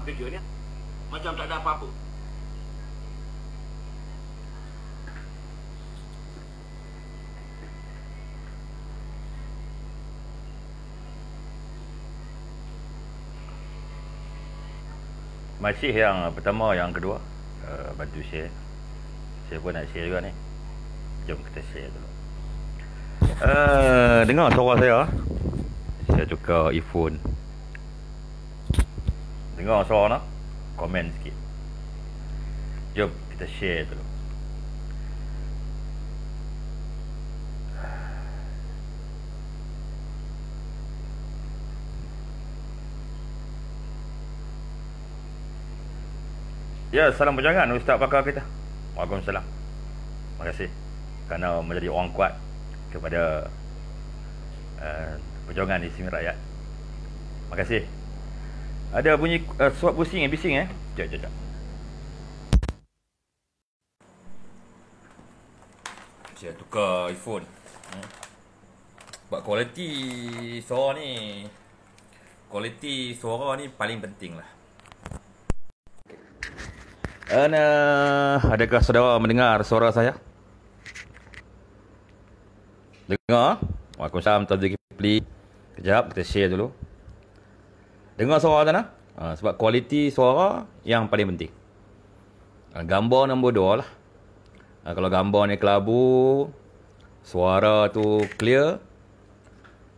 kerja ni. Macam tak ada apa-apa. Masih yang pertama, yang kedua, bantu share. Saya pun nak share juga ni. Jom kita share dulu. Dengar suara saya. Saya tukar earphone. Dengar suara nak? Komen sikit. Jom kita share dulu. Ya, salam perjalanan Ustaz Pakar kita. Waalaikumsalam. Terima kasih kerana menjadi orang kuat kepada perjuangan Istimewa Rakyat. Terima kasih. Ada bunyi suap pusing bising Sekejap. Saya tukar earphone. Buat kualiti suara ni. Kualiti suara ni paling penting lah. Adakah saudara mendengar suara saya? Dengar? Waalaikumsalam, Tuan Zulkifli. Kejap, kita share dulu. Dengar suara sana? Sebab kualiti suara yang paling penting. Gambar nombor 2 lah. Kalau gambar ni kelabu, suara tu clear,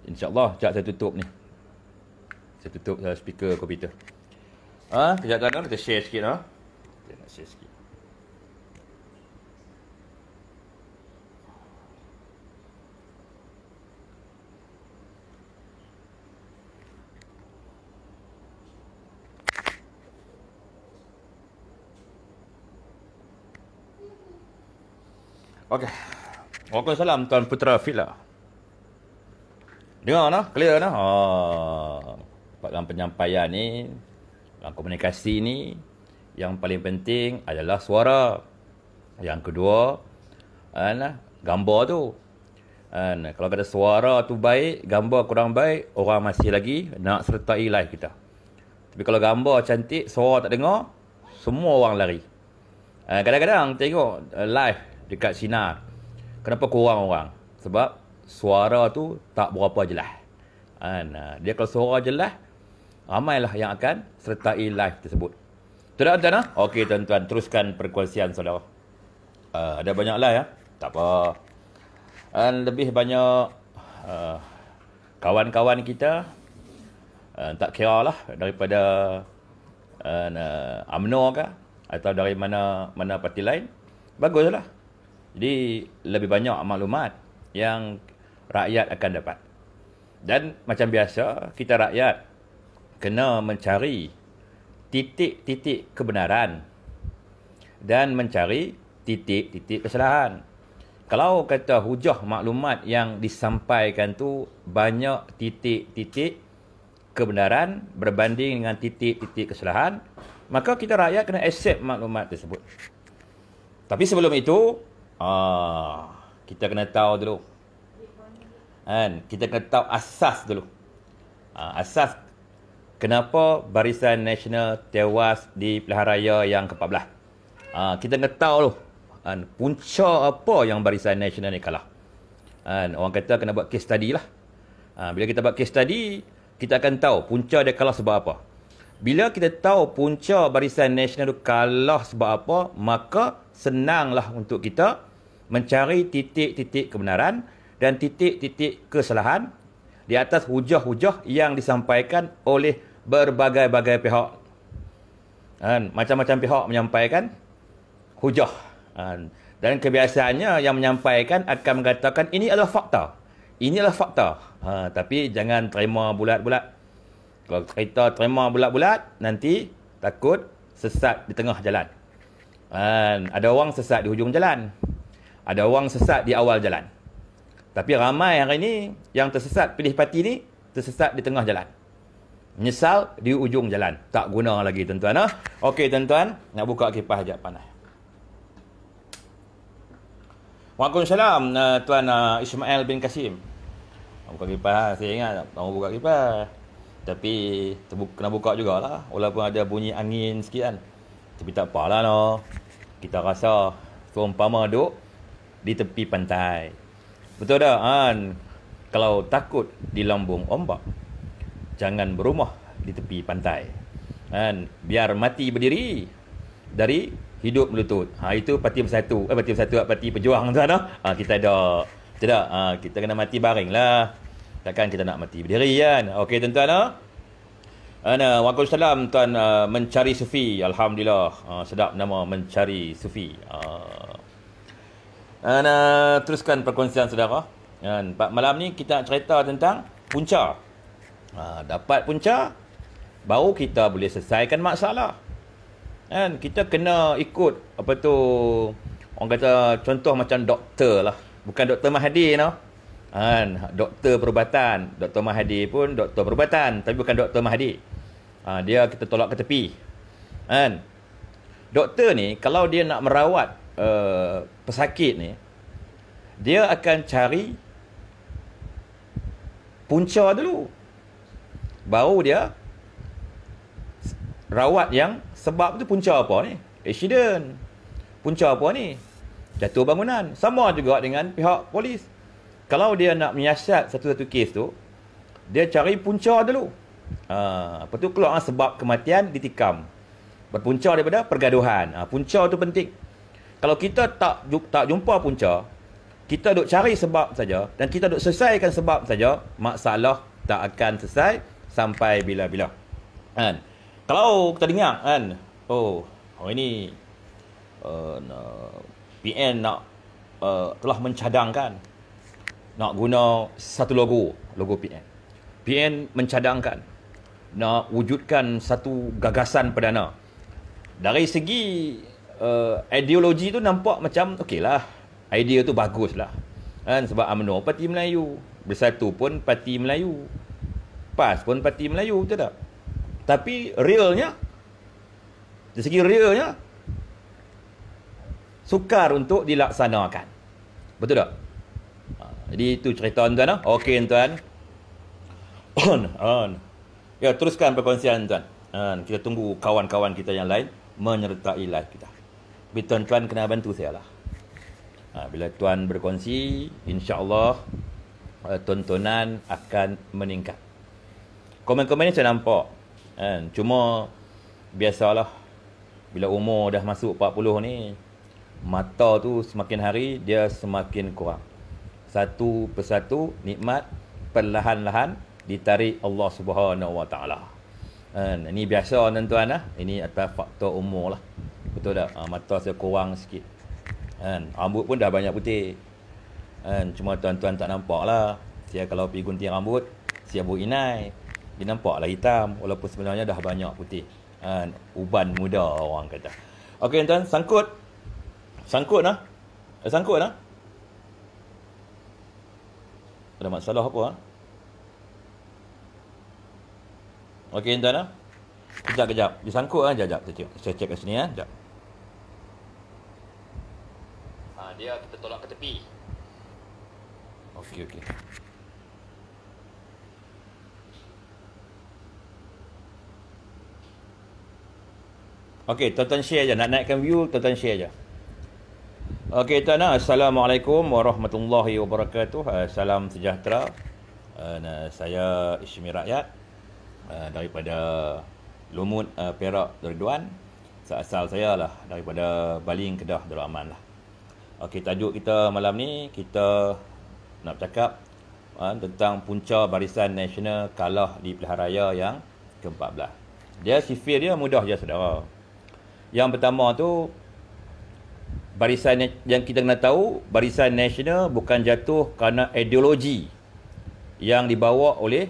InsyaAllah, sekejap saya tutup ni. Saya tutup speaker komputer. Kejap tuan, kita share sikit lah. Saya nak share sikit. Okey. Waalaikumsalam Tuan Putra Fila. Dengar nah, clear nah. Dalam penyampaian ni, dalam komunikasi ni, yang paling penting adalah suara. Yang kedua, gambar tu. Kalau kata suara tu baik, gambar kurang baik, orang masih lagi nak sertai live kita. Tapi kalau gambar cantik, suara tak dengar, semua orang lari. Kadang-kadang tengok live dekat sinar, kenapa kurang orang? Sebab suara tu tak berapa jelas. Dia kalau suara jelas, ramailah yang akan sertai live tersebut. Betul tak tuan? Okey tuan-tuan, teruskan perkongsian saudara. Ada banyak live ya. Tak apa. Lebih banyak kawan-kawan kita, tak kira lah daripada UMNO ke atau dari mana parti lain, baguslah. Jadi lebih banyak maklumat yang rakyat akan dapat. Dan macam biasa, kita rakyat kena mencari titik-titik kebenaran dan mencari titik-titik kesalahan. Kalau kata hujah maklumat yang disampaikan tu banyak titik-titik kebenaran berbanding dengan titik-titik kesalahan, maka kita rakyat kena accept maklumat tersebut. Tapi sebelum itu, kita kena tahu dulu. Kita kena tahu asas dulu. Asas kenapa Barisan Nasional tewas di pilihan raya yang ke-14. Kita kena tahu dulu. Punca apa yang Barisan Nasional ni kalah. Orang kata kena buat case study lah. Bila kita buat case study, kita akan tahu punca dia kalah sebab apa. Bila kita tahu punca Barisan Nasional tu kalah sebab apa, maka senanglah untuk kita mencari titik-titik kebenaran dan titik-titik kesalahan di atas hujah-hujah yang disampaikan oleh berbagai-bagai pihak. Macam-macam pihak menyampaikan hujah. Dan kebiasaannya yang menyampaikan akan mengatakan ini adalah fakta. Ini adalah fakta. Tapi jangan terima bulat-bulat. Kalau cerita terima bulat-bulat, nanti takut sesat di tengah jalan. Ada orang sesat di hujung jalan. Ada orang sesat di awal jalan. Tapi ramai hari ini yang tersesat pilih parti ni, tersesat di tengah jalan. Menyesal di ujung jalan. Tak guna lagi tuan-tuan. Okey tuan-tuan, nak buka kipas sekejap panas. Waalaikumsalam Tuan Ismail bin Kasim. Buka kipas, saya ingat tak buka kipas. Tapi kena buka jugalah, walaupun ada bunyi angin sikit kan. Tapi tak apalah no. Kita rasa seumpama duduk di tepi pantai. Betul tak kan? Kalau takut di lambung ombak, jangan berumah di tepi pantai. Kan? Biar mati berdiri dari hidup melutut. Itu parti bersatu. Parti pejuang tu kan. Kita ada. Tidak, kita kena mati baring lah. Takkan kita nak mati berdiri kan. Okey tuan-tuan. Waalaikumsalam tuan Mencari Sufi. Alhamdulillah. Sedap nama Mencari Sufi. Teruskan perkongsian saudara. Malam ni kita nak cerita tentang punca. Dapat punca, baru kita boleh selesaikan masalah. Kita kena ikut apa tu, orang kata contoh macam doktor lah. Bukan Dr. Mahathir no. Doktor perubatan. Dr. Mahathir pun doktor perubatan, tapi bukan Dr. Mahathir. Dia kita tolak ke tepi. Doktor ni kalau dia nak merawat pesakit ni, dia akan cari punca dulu, baru dia rawat yang sebab tu. Punca apa ni? Accident. Punca apa ni? Jatuh bangunan. Sama juga dengan pihak polis. Kalau dia nak menyiasat satu-satu kes tu, dia cari punca dulu. Lepas tu keluar sebab kematian ditikam. Berpunca daripada pergaduhan. Punca tu penting. Kalau kita tak jumpa punca, kita duk cari sebab saja dan kita duk selesaikan sebab saja, masalah tak akan selesai sampai bila-bila. Kalau kita dengar hari ni PN telah mencadangkan nak guna satu logo PN. PN mencadangkan nak wujudkan satu gagasan perdana. Dari segi ideologi tu nampak macam okeylah, idea tu baguslah. Sebab UMNO Parti Melayu, Bersatu pun Parti Melayu, PAS pun Parti Melayu, betul tak? Tapi realnya, dari segi realnya, sukar untuk dilaksanakan. Betul tak? Jadi itu cerita tuan. Okey tuan. Ya, teruskan perkongsian tuan. Kita tunggu kawan-kawan kita yang lain menyertai live kita. Tapi tuan-tuan kena bantu saya lah. Bila tuan berkongsi, insya-Allah tontonan akan meningkat. Komen-komen ni saya nampak. Cuma biasalah, bila umur dah masuk 40 ni, mata tu semakin hari dia semakin kurang. Satu persatu nikmat perlahan-lahan ditarik Allah Subhanahu Wa Taala. Ini biasa tuan-tuan lah. Ini atas faktor umur lah. Betul tak? Mata saya kurang sikit. Rambut pun dah banyak putih. Cuma tuan-tuan tak nampak lah. Saya kalau pergi gunting rambut, saya buat inai, dia nampak lah hitam, walaupun sebenarnya dah banyak putih. Uban muda orang kata. Okey tuan, sangkut nah. Sangkut nah. Ada masalah apa? Okey tuan nah. Kejap. Disangkut jap. Saya cek kat sini jap. Dia kita tolak ke tepi. Okey. Okey, tuan-tuan share je. Nak naikkan view, tuan-tuan share je. Okey, tuan. Assalamualaikum warahmatullahi wabarakatuh. Salam sejahtera. Saya Ishmi Rakyat daripada Lumut, Perak, Darduan. Asal saya lah daripada Baling, Kedah, Darul Aman lah. Okey, tajuk kita malam ni, kita nak bercakap tentang punca Barisan Nasional kalah di pilihan raya yang ke-14. Sifir dia mudah je saudara. Yang pertama tu, barisan yang kita kena tahu, Barisan Nasional bukan jatuh kerana ideologi yang dibawa oleh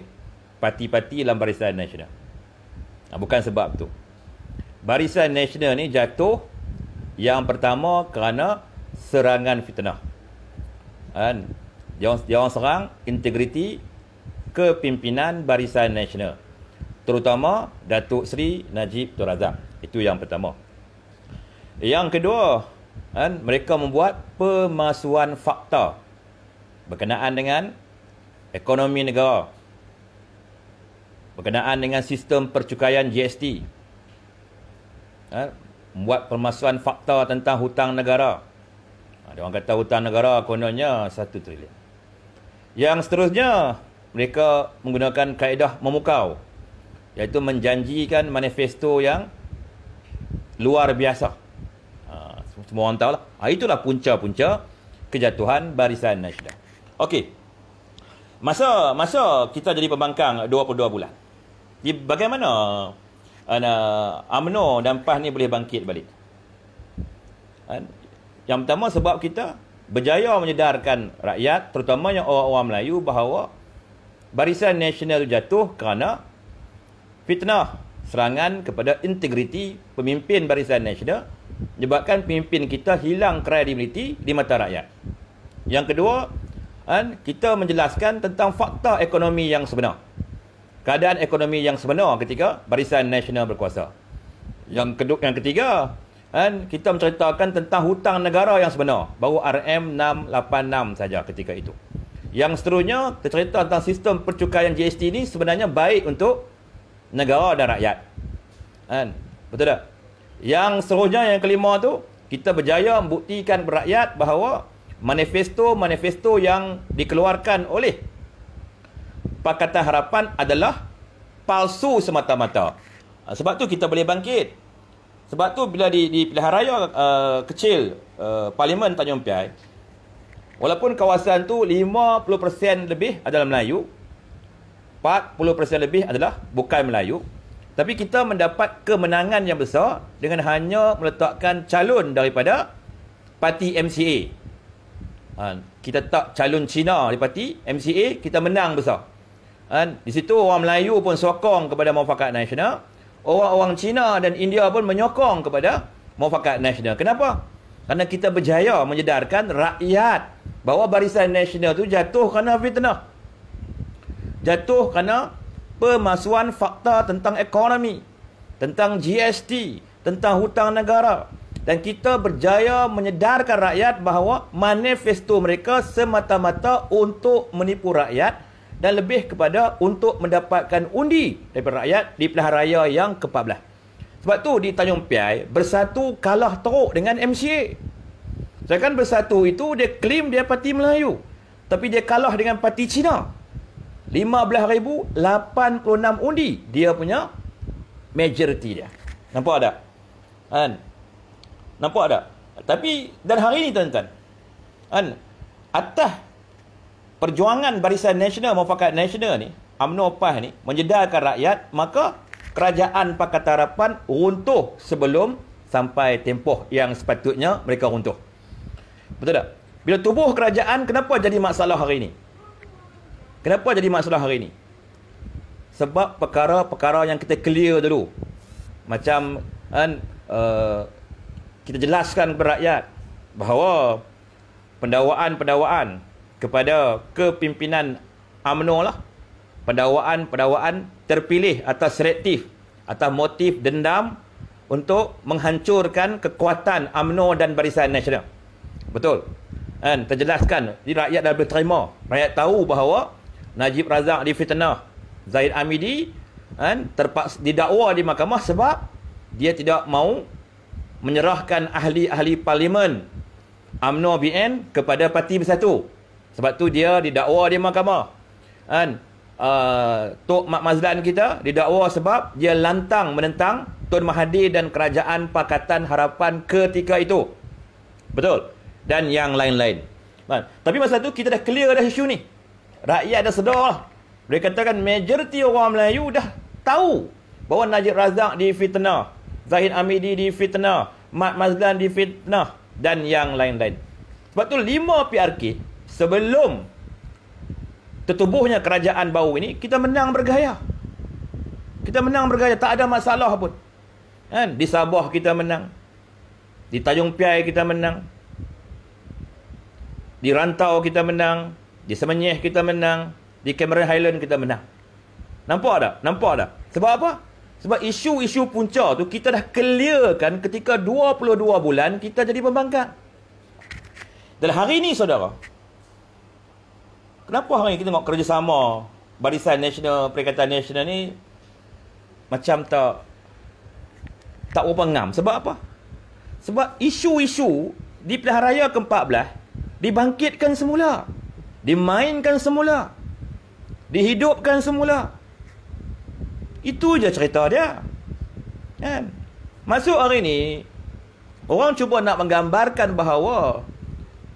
parti-parti dalam Barisan Nasional. Bukan sebab tu. Barisan Nasional ni jatuh yang pertama kerana serangan fitnah. Dia orang serang integriti kepimpinan Barisan Nasional, terutama Datuk Seri Najib Tun Razak. Itu yang pertama. Yang kedua, mereka membuat pemalsuan fakta berkenaan dengan ekonomi negara. berkenaan dengan sistem percukaian GST. Membuat permasalahan fakta tentang hutang negara. Ada orang kata hutang negara kononnya 1 trilion. Yang seterusnya, mereka menggunakan kaedah memukau, iaitu menjanjikan manifesto yang luar biasa. Semua orang tahu lah. Itulah punca-punca kejatuhan Barisan Nasional. Okey. Masa kita jadi pembangkang 22 bulan. Bagaimana UMNO dan PAS ni boleh bangkit balik? Yang pertama, sebab kita berjaya menyedarkan rakyat, terutamanya orang-orang Melayu, bahawa Barisan Nasional jatuh kerana fitnah, serangan kepada integriti pemimpin Barisan Nasional, menyebabkan pemimpin kita hilang kredibiliti di mata rakyat. Yang kedua, kita menjelaskan tentang fakta ekonomi yang sebenar. Keadaan ekonomi yang sebenar ketika Barisan Nasional berkuasa. Yang ketiga, kita menceritakan tentang hutang negara yang sebenar. Baru RM686 saja ketika itu. Yang seterusnya, kita cerita tentang sistem percukaian GST ini sebenarnya baik untuk negara dan rakyat. Betul tak? Yang seterusnya, yang kelima tu, kita berjaya membuktikan kepada rakyat bahawa manifesto yang dikeluarkan oleh Pakatan Harapan adalah palsu semata-mata. Sebab tu kita boleh bangkit. Sebab tu bila di pilihan raya kecil Parlimen Tanjung Piai, walaupun kawasan tu 50% lebih adalah Melayu, 40% lebih adalah bukan Melayu, tapi kita mendapat kemenangan yang besar dengan hanya meletakkan calon daripada parti MCA. Kita tak calon Cina di parti MCA, kita menang besar. Di situ orang Melayu pun sokong kepada Muafakat Nasional. Orang-orang Cina dan India pun menyokong kepada Muafakat Nasional. Kenapa? Kerana kita berjaya menyedarkan rakyat bahawa Barisan Nasional itu jatuh kerana fitnah. Jatuh kerana pemalsuan fakta tentang ekonomi, tentang GST, tentang hutang negara. Dan kita berjaya menyedarkan rakyat bahawa manifesto mereka semata-mata untuk menipu rakyat dan lebih kepada untuk mendapatkan undi daripada rakyat di pilihan raya yang ke-14. Sebab tu di Tanjung Piai, Bersatu kalah teruk dengan MCA. Sedangkan Bersatu itu dia klaim dia parti Melayu, tapi dia kalah dengan parti Cina. 15,086 undi dia punya majority dia. Nampak tak? Nampak tak? Tapi dan hari ini tuan-tuan, atas perjuangan Barisan Nasional, Muafakat Nasional ni, UMNO PAS ni menyedarkan rakyat, maka kerajaan Pakatan Harapan runtuh sebelum sampai tempoh yang sepatutnya mereka runtuh. Betul tak? Bila tubuh kerajaan, kenapa jadi masalah hari ini? Kenapa jadi masalah hari ini? Sebab perkara-perkara yang kita clear dulu. Macam kita jelaskan kepada rakyat bahawa pendakwaan kepada kepimpinan UMNO lah, pendakwaan terpilih atas selektif, atas motif dendam untuk menghancurkan kekuatan UMNO dan Barisan Nasional. Betul. Terjelaskan, jadi rakyat dah boleh terima. Rakyat tahu bahawa Najib Razak difitnah, Zahid Hamidi terpaksa didakwa di mahkamah sebab dia tidak mahu menyerahkan ahli-ahli parlimen UMNO BN kepada Parti Bersatu. Sebab tu dia didakwa di mahkamah. Tok Mak Mazlan kita didakwa sebab dia lantang menentang Tun Mahathir dan kerajaan Pakatan Harapan ketika itu. Betul. Dan yang lain-lain. Tapi masa tu kita dah clear dah isu ni. Rakyat dah sedar lah. Mereka katakan majoriti orang Melayu dah tahu bahawa Najib Razak difitnah, Zahid Hamidi difitnah, Mak Mazlan difitnah dan yang lain-lain. Sebab tu 5 PRK sebelum tertubuhnya kerajaan baru ini, kita menang bergaya. Kita menang bergaya, tak ada masalah pun. Di Sabah kita menang, di Tanjung Piai kita menang, di Rantau kita menang, di Semenyih kita menang, di Cameron Highland kita menang. Nampak tak? Nampak tak? Sebab apa? Sebab isu-isu punca tu kita dah clearkan ketika 22 bulan kita jadi pembangkang. Dan hari ni saudara, kenapa hari ni kita tengok kerjasama Barisan Nasional, Perikatan Nasional ni macam tak berapa ngam. Sebab apa? Sebab isu-isu di pilihan raya ke-14 dibangkitkan semula, dimainkan semula, dihidupkan semula. Itu je cerita dia. Kan? Masuk hari ni, orang cuba nak menggambarkan bahawa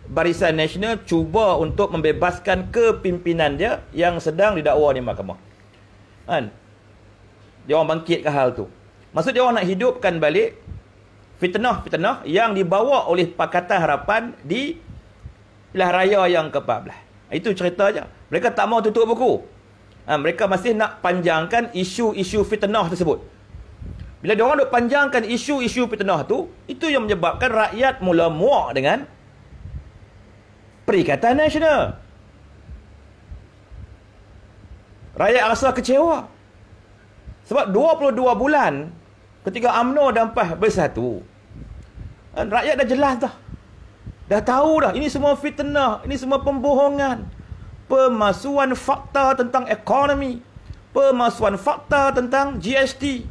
Barisan Nasional cuba untuk membebaskan kepimpinan dia yang sedang didakwa di mahkamah. Kan? Dia orang bangkitkan hal tu. Maksud dia orang nak hidupkan balik fitnah-fitnah yang dibawa oleh Pakatan Harapan di pilihan raya yang ke-14. Itu cerita je. Mereka tak mau tutup buku. Mereka masih nak panjangkan isu-isu fitnah tersebut. Bila dia orang duk panjangkan isu-isu fitnah tu, itu yang menyebabkan rakyat mula muak dengan Perikatan Nasional. Rakyat rasa kecewa. Sebab 22 bulan ketika UMNO dan PAS bersatu, rakyat dah jelas dah. Dah tahu dah, ini semua fitnah, ini semua pembohongan. Pemalsuan fakta tentang ekonomi, pemalsuan fakta tentang GST,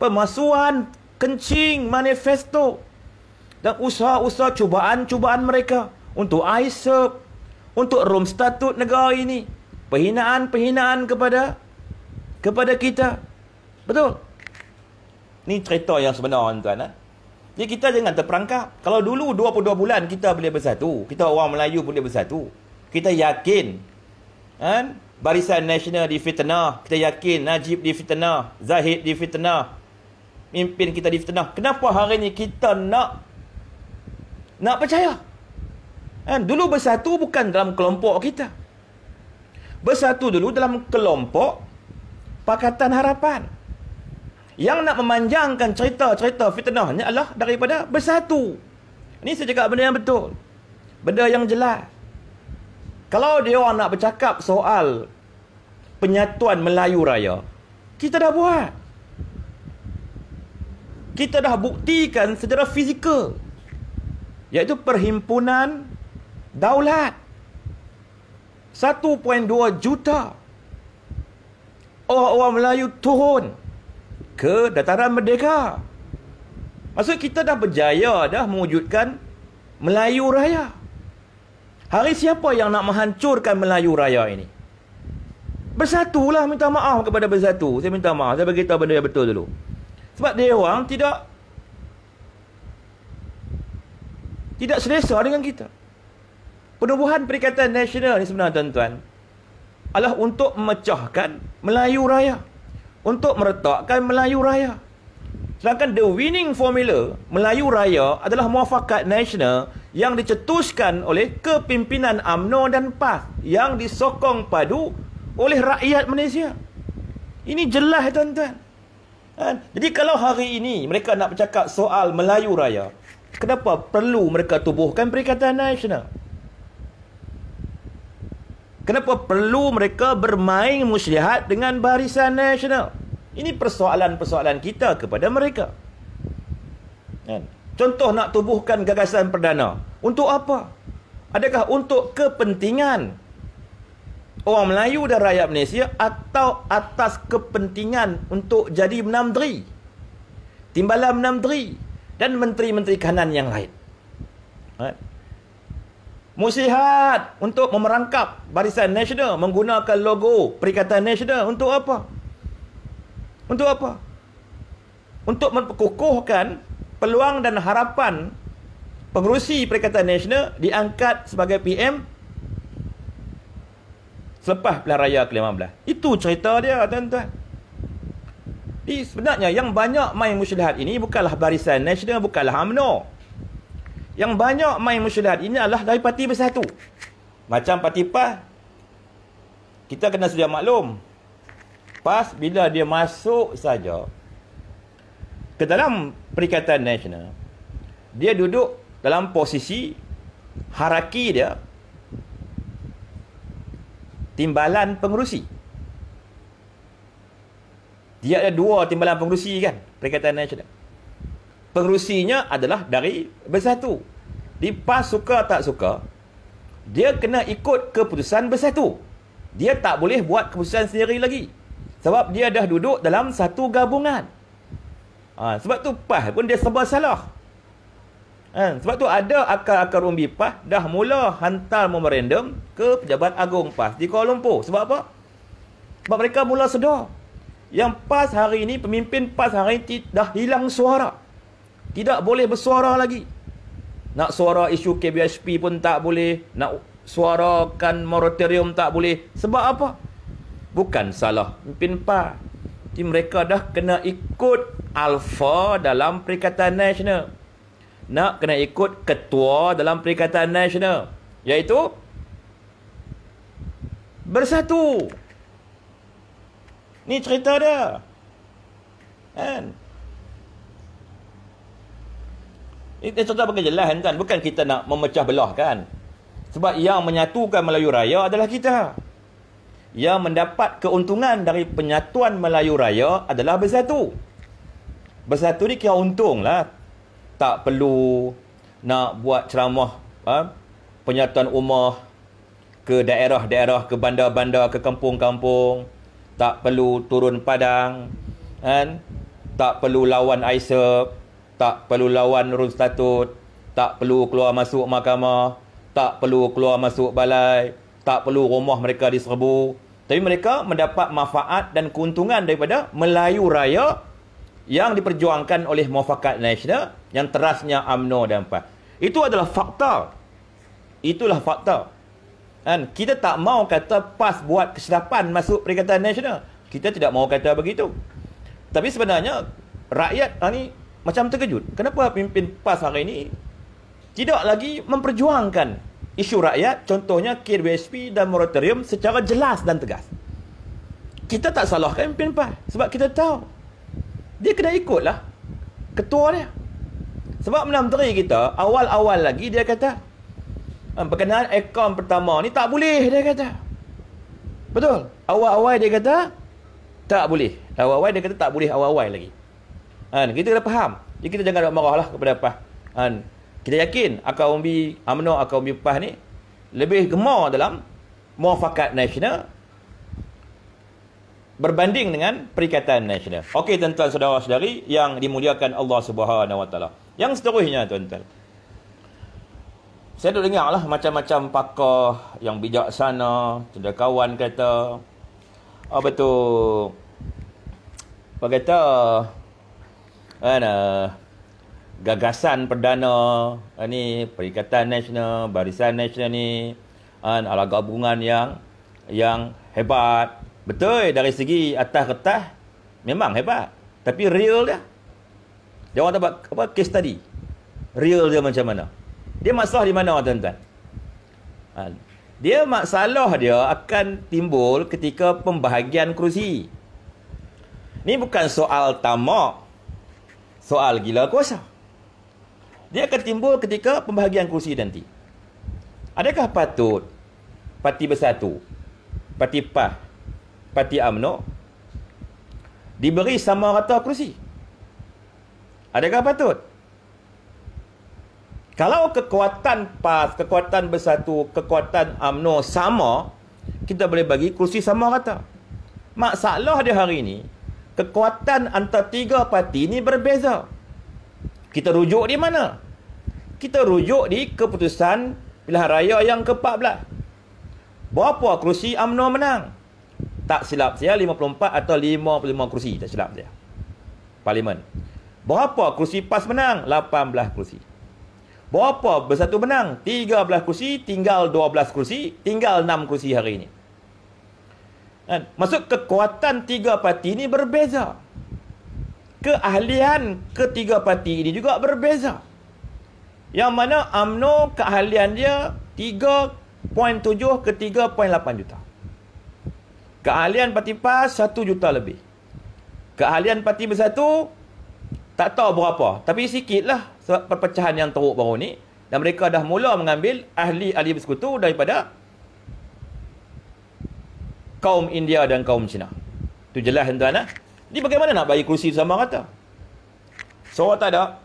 pemalsuan kencing manifesto, dan usaha-usaha cubaan-cubaan mereka untuk ISEP, untuk rom statut negara ini, penghinaan-penghinaan kepada kita. Betul? Ni cerita yang sebenar, tuan. Jadi kita jangan terperangkap. Kalau dulu 22 bulan kita boleh bersatu, kita orang Melayu boleh bersatu, kita yakin Barisan Nasional difitnah, kita yakin Najib difitnah, Zahid difitnah, mimpin kita difitnah. Kenapa hari ni kita nak percaya? Dulu bersatu bukan dalam kelompok kita. Bersatu dulu dalam kelompok Pakatan Harapan. Yang nak memanjangkan cerita-cerita fitnahnya adalah daripada bersatu. Ini saya cakap benda yang betul. Benda yang jelas. Kalau dia orang nak bercakap soal penyatuan Melayu Raya, kita dah buat. Kita dah buktikan secara fizikal. Iaitu Perhimpunan Daulat. 1.2 juta orang-orang Melayu turun ke dataran Merdeka. Maksud kita dah berjaya dah mewujudkan Melayu Raya. Hari siapa yang nak menghancurkan Melayu Raya ini? Bersatulah, minta maaf kepada bersatu. Saya minta maaf, saya beritahu benda yang betul dulu. Sebab dia orang tidak selesa dengan kita. Penubuhan Perikatan Nasional ni sebenarnya, tuan-tuan, adalah untuk memecahkan Melayu Raya, untuk meretakkan Melayu Raya. Sedangkan the winning formula Melayu Raya adalah muafakat nasional yang dicetuskan oleh kepimpinan UMNO dan PAS, yang disokong padu oleh rakyat Malaysia. Ini jelas, tuan-tuan. Jadi kalau hari ini mereka nak bercakap soal Melayu Raya, kenapa perlu mereka tubuhkan Perikatan Nasional? Kenapa perlu mereka bermain muslihat dengan Barisan Nasional? Ini persoalan-persoalan kita kepada mereka. Contoh, nak tubuhkan gagasan perdana. Untuk apa? Adakah untuk kepentingan orang Melayu dan rakyat Malaysia, atau atas kepentingan untuk jadi Menamdri, Timbalan Menamdri dan menteri-menteri kanan yang lain? Muslihat untuk memerangkap Barisan Nasional menggunakan logo Perikatan Nasional. Untuk apa? Untuk apa? Untuk memperkukuhkan peluang dan harapan pengerusi Perikatan Nasional diangkat sebagai PM selepas pilihan raya ke-15. Itu cerita dia, tuan-tuan. Jadi sebenarnya yang banyak main muslihat ini bukanlah Barisan Nasional, bukanlah UMNO. Yang banyak main muslihat ini adalah dari parti bersatu. Macam parti PAS, kita kena sedia maklum, PAS bila dia masuk saja ke dalam Perikatan Nasional, dia duduk dalam posisi hierarki dia timbalan pengerusi. Dia ada 2 timbalan pengerusi, kan, Perikatan Nasional. Pengerusinya adalah dari bersatu. Di PAS suka tak suka, dia kena ikut keputusan bersatu. Dia tak boleh buat keputusan sendiri lagi. Sebab dia dah duduk dalam satu gabungan. Sebab tu PAS pun dia serba salah. Sebab tu ada akar-akar umbi PAS dah mula hantar memorandum ke Pejabat Agung PAS di Kuala Lumpur. Sebab apa? Sebab mereka mula sedar yang PAS hari ini, pemimpin PAS hari ini dah hilang suara. Tidak boleh bersuara lagi. Nak suara isu KBHP pun tak boleh. Nak suarakan moratorium tak boleh. Sebab apa? Bukan salah pemimpin PAS. Jadi mereka dah kena ikut alfa dalam Perikatan Nasional. Nak kena ikut ketua dalam Perikatan Nasional. Iaitu bersatu. Ni cerita dia. Kan? Ini cerita bagi jelas kan. Bukan kita nak memecah belah kan. Sebab yang menyatukan Melayu Raya adalah kita. Yang mendapat keuntungan dari penyatuan Melayu Raya adalah bersatu. Bersatu ni kira untung lah. Tak perlu nak buat ceramah penyatuan ummah ke daerah-daerah, ke bandar-bandar, ke kampung-kampung. Tak perlu turun padang kan? Tak perlu lawan ISEP, tak perlu lawan Nurul Statut, tak perlu keluar masuk mahkamah, tak perlu keluar masuk balai, tak perlu rumah mereka diserbu. Tapi mereka mendapat manfaat dan keuntungan daripada Melayu Raya yang diperjuangkan oleh Muafakat Nasional, yang terasnya UMNO dan PAS. Itu adalah fakta. Itulah fakta. Kan? Kita tak mau kata PAS buat kesilapan masuk Perikatan Nasional. Kita tidak mau kata begitu. Tapi sebenarnya rakyat ni macam terkejut. Kenapa pemimpin PAS hari ini tidak lagi memperjuangkan isu rakyat, contohnya KBHP dan moratorium secara jelas dan tegas. Kita tak salahkan pemimpin PAS. Sebab kita tahu dia kena ikutlah ketua dia. Sebab Menteri kita awal-awal lagi dia kata berkenaan akaun pertama ni tak boleh, dia kata. Betul. Awal-awal dia kata tak boleh. Awal-awal dia kata tak boleh awal-awal lagi. Kita kena faham. Jadi kita jangan marahlah kepada PAS. Kita yakin akar umbi UMNO, akar umbi PAS ni lebih gemar dalam Muafakat Nasional berbanding dengan Perikatan Nasional. Okey tuan-tuan saudara-saudari yang dimuliakan Allah Subhanahu Wa Taala. Yang seterusnya tuan-tuan, saya duk dengar lah macam-macam pakar yang bijaksana, cendekiawan kata apa tu, apa kata gagasan perdana ni Perikatan Nasional, Barisan Nasional ni adalah gabungan yang hebat. Betul, dari segi atas kertas memang hebat, tapi real dia orang tak apa case study. Real dia macam mana? Dia masalah di mana tuan-tuan? Dia masalah dia akan timbul ketika pembahagian kerusi. Ni bukan soal tamak, soal gila kuasa. Dia akan timbul ketika pembahagian kerusi nanti. Adakah patut Parti Bersatu, Parti PAS, Parti UMNO diberi sama rata kerusi? Adakah patut? Kalau kekuatan PAS, kekuatan Bersatu, kekuatan UMNO sama, kita boleh bagi kerusi sama rata. Masalah dia hari ini, kekuatan antara tiga parti ini berbeza. Kita rujuk di mana? Kita rujuk di keputusan pilihan raya yang ke-14. Berapa kerusi UMNO menang? Tak silap saya 54 atau 55 kerusi, tak silap saya. Parlimen. Berapa kerusi PAS menang? 18 kerusi. Berapa Bersatu menang? 13 kerusi, tinggal 12 kerusi, tinggal 6 kerusi hari ini. Maksud kekuatan tiga parti ini berbeza. Keahlian ketiga parti ini juga berbeza. Yang mana UMNO keahlian dia 3.7 ke 3.8 juta. Keahlian Parti PAS 1 juta lebih. Keahlian Parti Bersatu tak tahu berapa, tapi sikit lah sebab perpecahan yang teruk baru ni. Dan mereka dah mula mengambil ahli-ahli bersekutu daripada kaum India dan kaum Cina. Itu jelas tuan-tuan. Ni bagaimana nak bagi kerusi sama rata? Suara tak ada.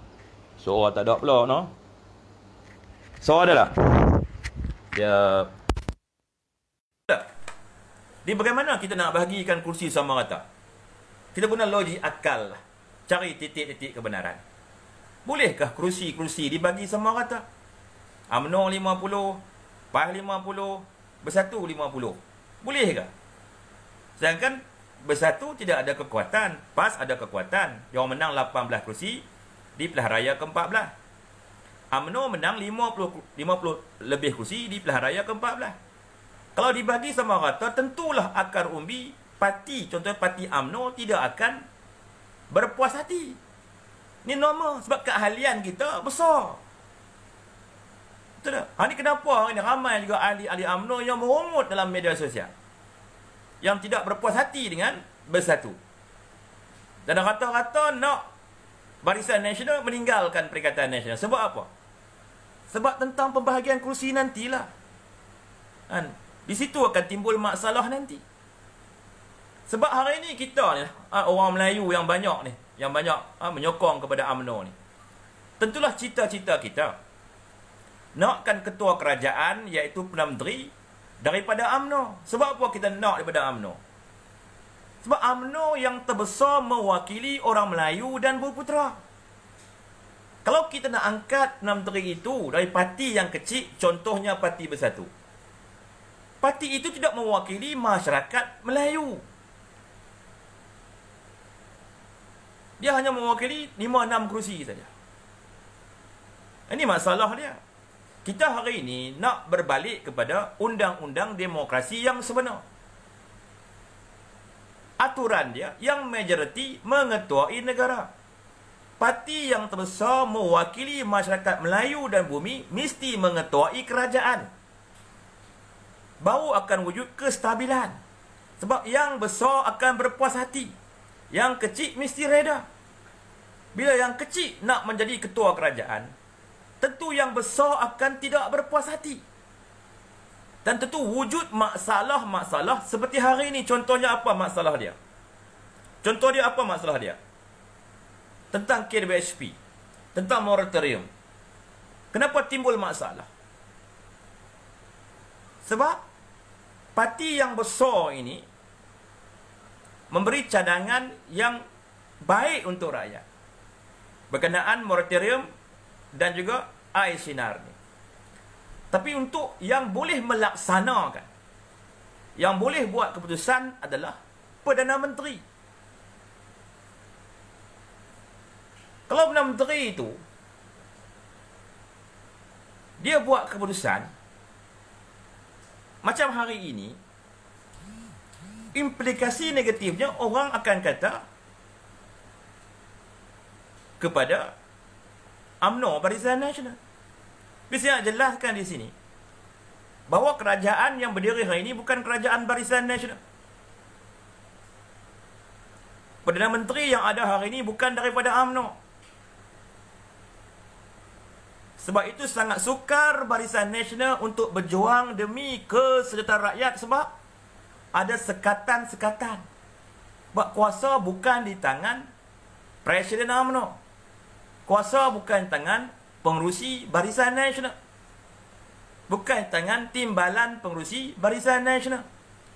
Suara tak ada pula no. Suara ada tak? Dia Jadi bagaimana kita nak bahagikan kursi sama rata? Kita guna logik akal lah. Cari titik-titik kebenaran. Bolehkah kursi-kursi dibagi sama rata? UMNO 50, PAS 50, Bersatu 50. Bolehkah? Sedangkan Bersatu tidak ada kekuatan, PAS ada kekuatan. Dia menang 18 kursi di pilihan raya ke-14. UMNO menang 50 lebih kursi di pilihan raya ke-14. Kalau dibagi sama rata, tentulah akar umbi parti, contohnya parti UMNO tidak akan berpuas hati. Ini normal sebab keahlian kita besar. Betul tak? Ini kenapa hari ini ramai juga ahli-ahli UMNO yang merungut dalam media sosial, yang tidak berpuas hati dengan Bersatu. Dan rata-rata nak Barisan Nasional meninggalkan Perikatan Nasional. Sebab apa? Sebab tentang pembahagian kursi nantilah. Di situ akan timbul masalah nanti. Sebab hari ini kita ni, orang Melayu yang banyak ni, yang banyak menyokong kepada UMNO ni, tentulah cita-cita kita nakkan ketua kerajaan iaitu Perdana Menteri daripada UMNO. Sebab apa kita nak daripada UMNO? Sebab UMNO yang terbesar mewakili orang Melayu dan Bumiputera. Kalau kita nak angkat Perdana Menteri itu dari parti yang kecil, contohnya Parti Bersatu, parti itu tidak mewakili masyarakat Melayu. Dia hanya mewakili 5-6 kerusi saja. Ini masalah dia. Kita hari ini nak berbalik kepada undang-undang demokrasi yang sebenar. Aturan dia yang majoriti mengetuai negara. Parti yang terbesar mewakili masyarakat Melayu dan bumi mesti mengetuai kerajaan. Baru akan wujud kestabilan. Sebab yang besar akan berpuas hati, yang kecil mesti reda. Bila yang kecil nak menjadi ketua kerajaan, tentu yang besar akan tidak berpuas hati. Dan tentu wujud masalah-masalah seperti hari ini. Contohnya apa masalah dia? Contoh dia apa masalah dia? Tentang KWSP, tentang moratorium. Kenapa timbul masalah? Sebab parti yang besar ini memberi cadangan yang baik untuk rakyat berkenaan moratorium dan juga air sinar ni. Tapi untuk yang boleh melaksanakan, yang boleh buat keputusan adalah Perdana Menteri. Kalau Perdana Menteri itu dia buat keputusan macam hari ini, implikasi negatifnya orang akan kata kepada UMNO, Barisan Nasional. Bisa jelaskan di sini bahawa kerajaan yang berdiri hari ini bukan kerajaan Barisan Nasional. Perdana Menteri yang ada hari ini bukan daripada UMNO. Sebab itu sangat sukar Barisan Nasional untuk berjuang demi kesejahteraan rakyat, sebab ada sekatan-sekatan. Sebab kuasa bukan di tangan Presiden UMNO. Kuasa bukan tangan pengerusi Barisan Nasional. Bukan tangan timbalan pengerusi Barisan Nasional.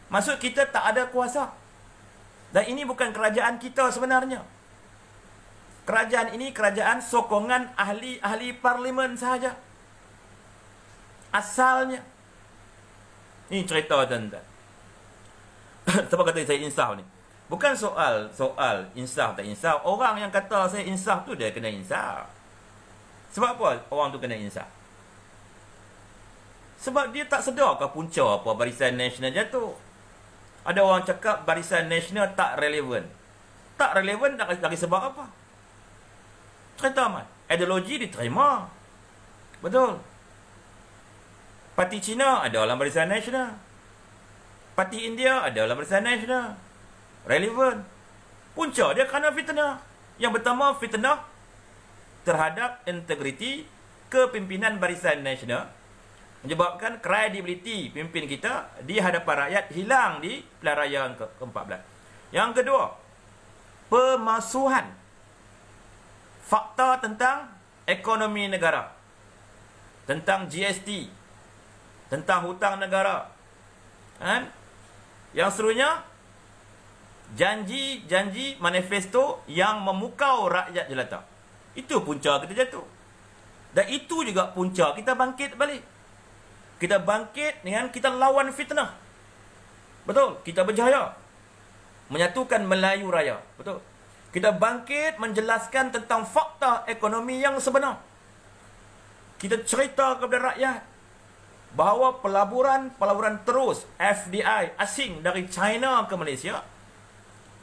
Maksud kita tak ada kuasa. Dan ini bukan kerajaan kita sebenarnya. Kerajaan ini kerajaan sokongan ahli-ahli parlimen sahaja. Asalnya. Ini cerita tuan-tuan. Siapa kata saya insaf ni? Bukan soal insaf tak insaf. Orang yang kata saya insaf tu dia kena insaf. Sebab apa orang tu kena insaf? Sebab dia tak sedarkah punca apa Barisan Nasional jatuh. Ada orang cakap Barisan Nasional tak relevan. Tak relevan lagi sebab apa? Cerita amat. Ideologi diterima. Betul. Parti Cina ada dalam Barisan Nasional. Parti India ada dalam Barisan Nasional. Relevan. Punca dia kerana fitnah. Yang pertama, fitnah terhadap integriti kepimpinan Barisan Nasional, menyebabkan kredibiliti pimpin kita di hadapan rakyat hilang di pilihan raya ke-14. Yang kedua, pemasuhan fakta tentang ekonomi negara, tentang GST, tentang hutang negara. Yang seterusnya, janji-janji manifesto yang memukau rakyat jelata. Itu punca kita jatuh. Dan itu juga punca kita bangkit balik. Kita bangkit dengan kita lawan fitnah. Betul? Kita berjaya menyatukan Melayu Raya. Betul? Kita bangkit menjelaskan tentang fakta ekonomi yang sebenar. Kita cerita kepada rakyat bahawa pelaburan terus FDI asing dari China ke Malaysia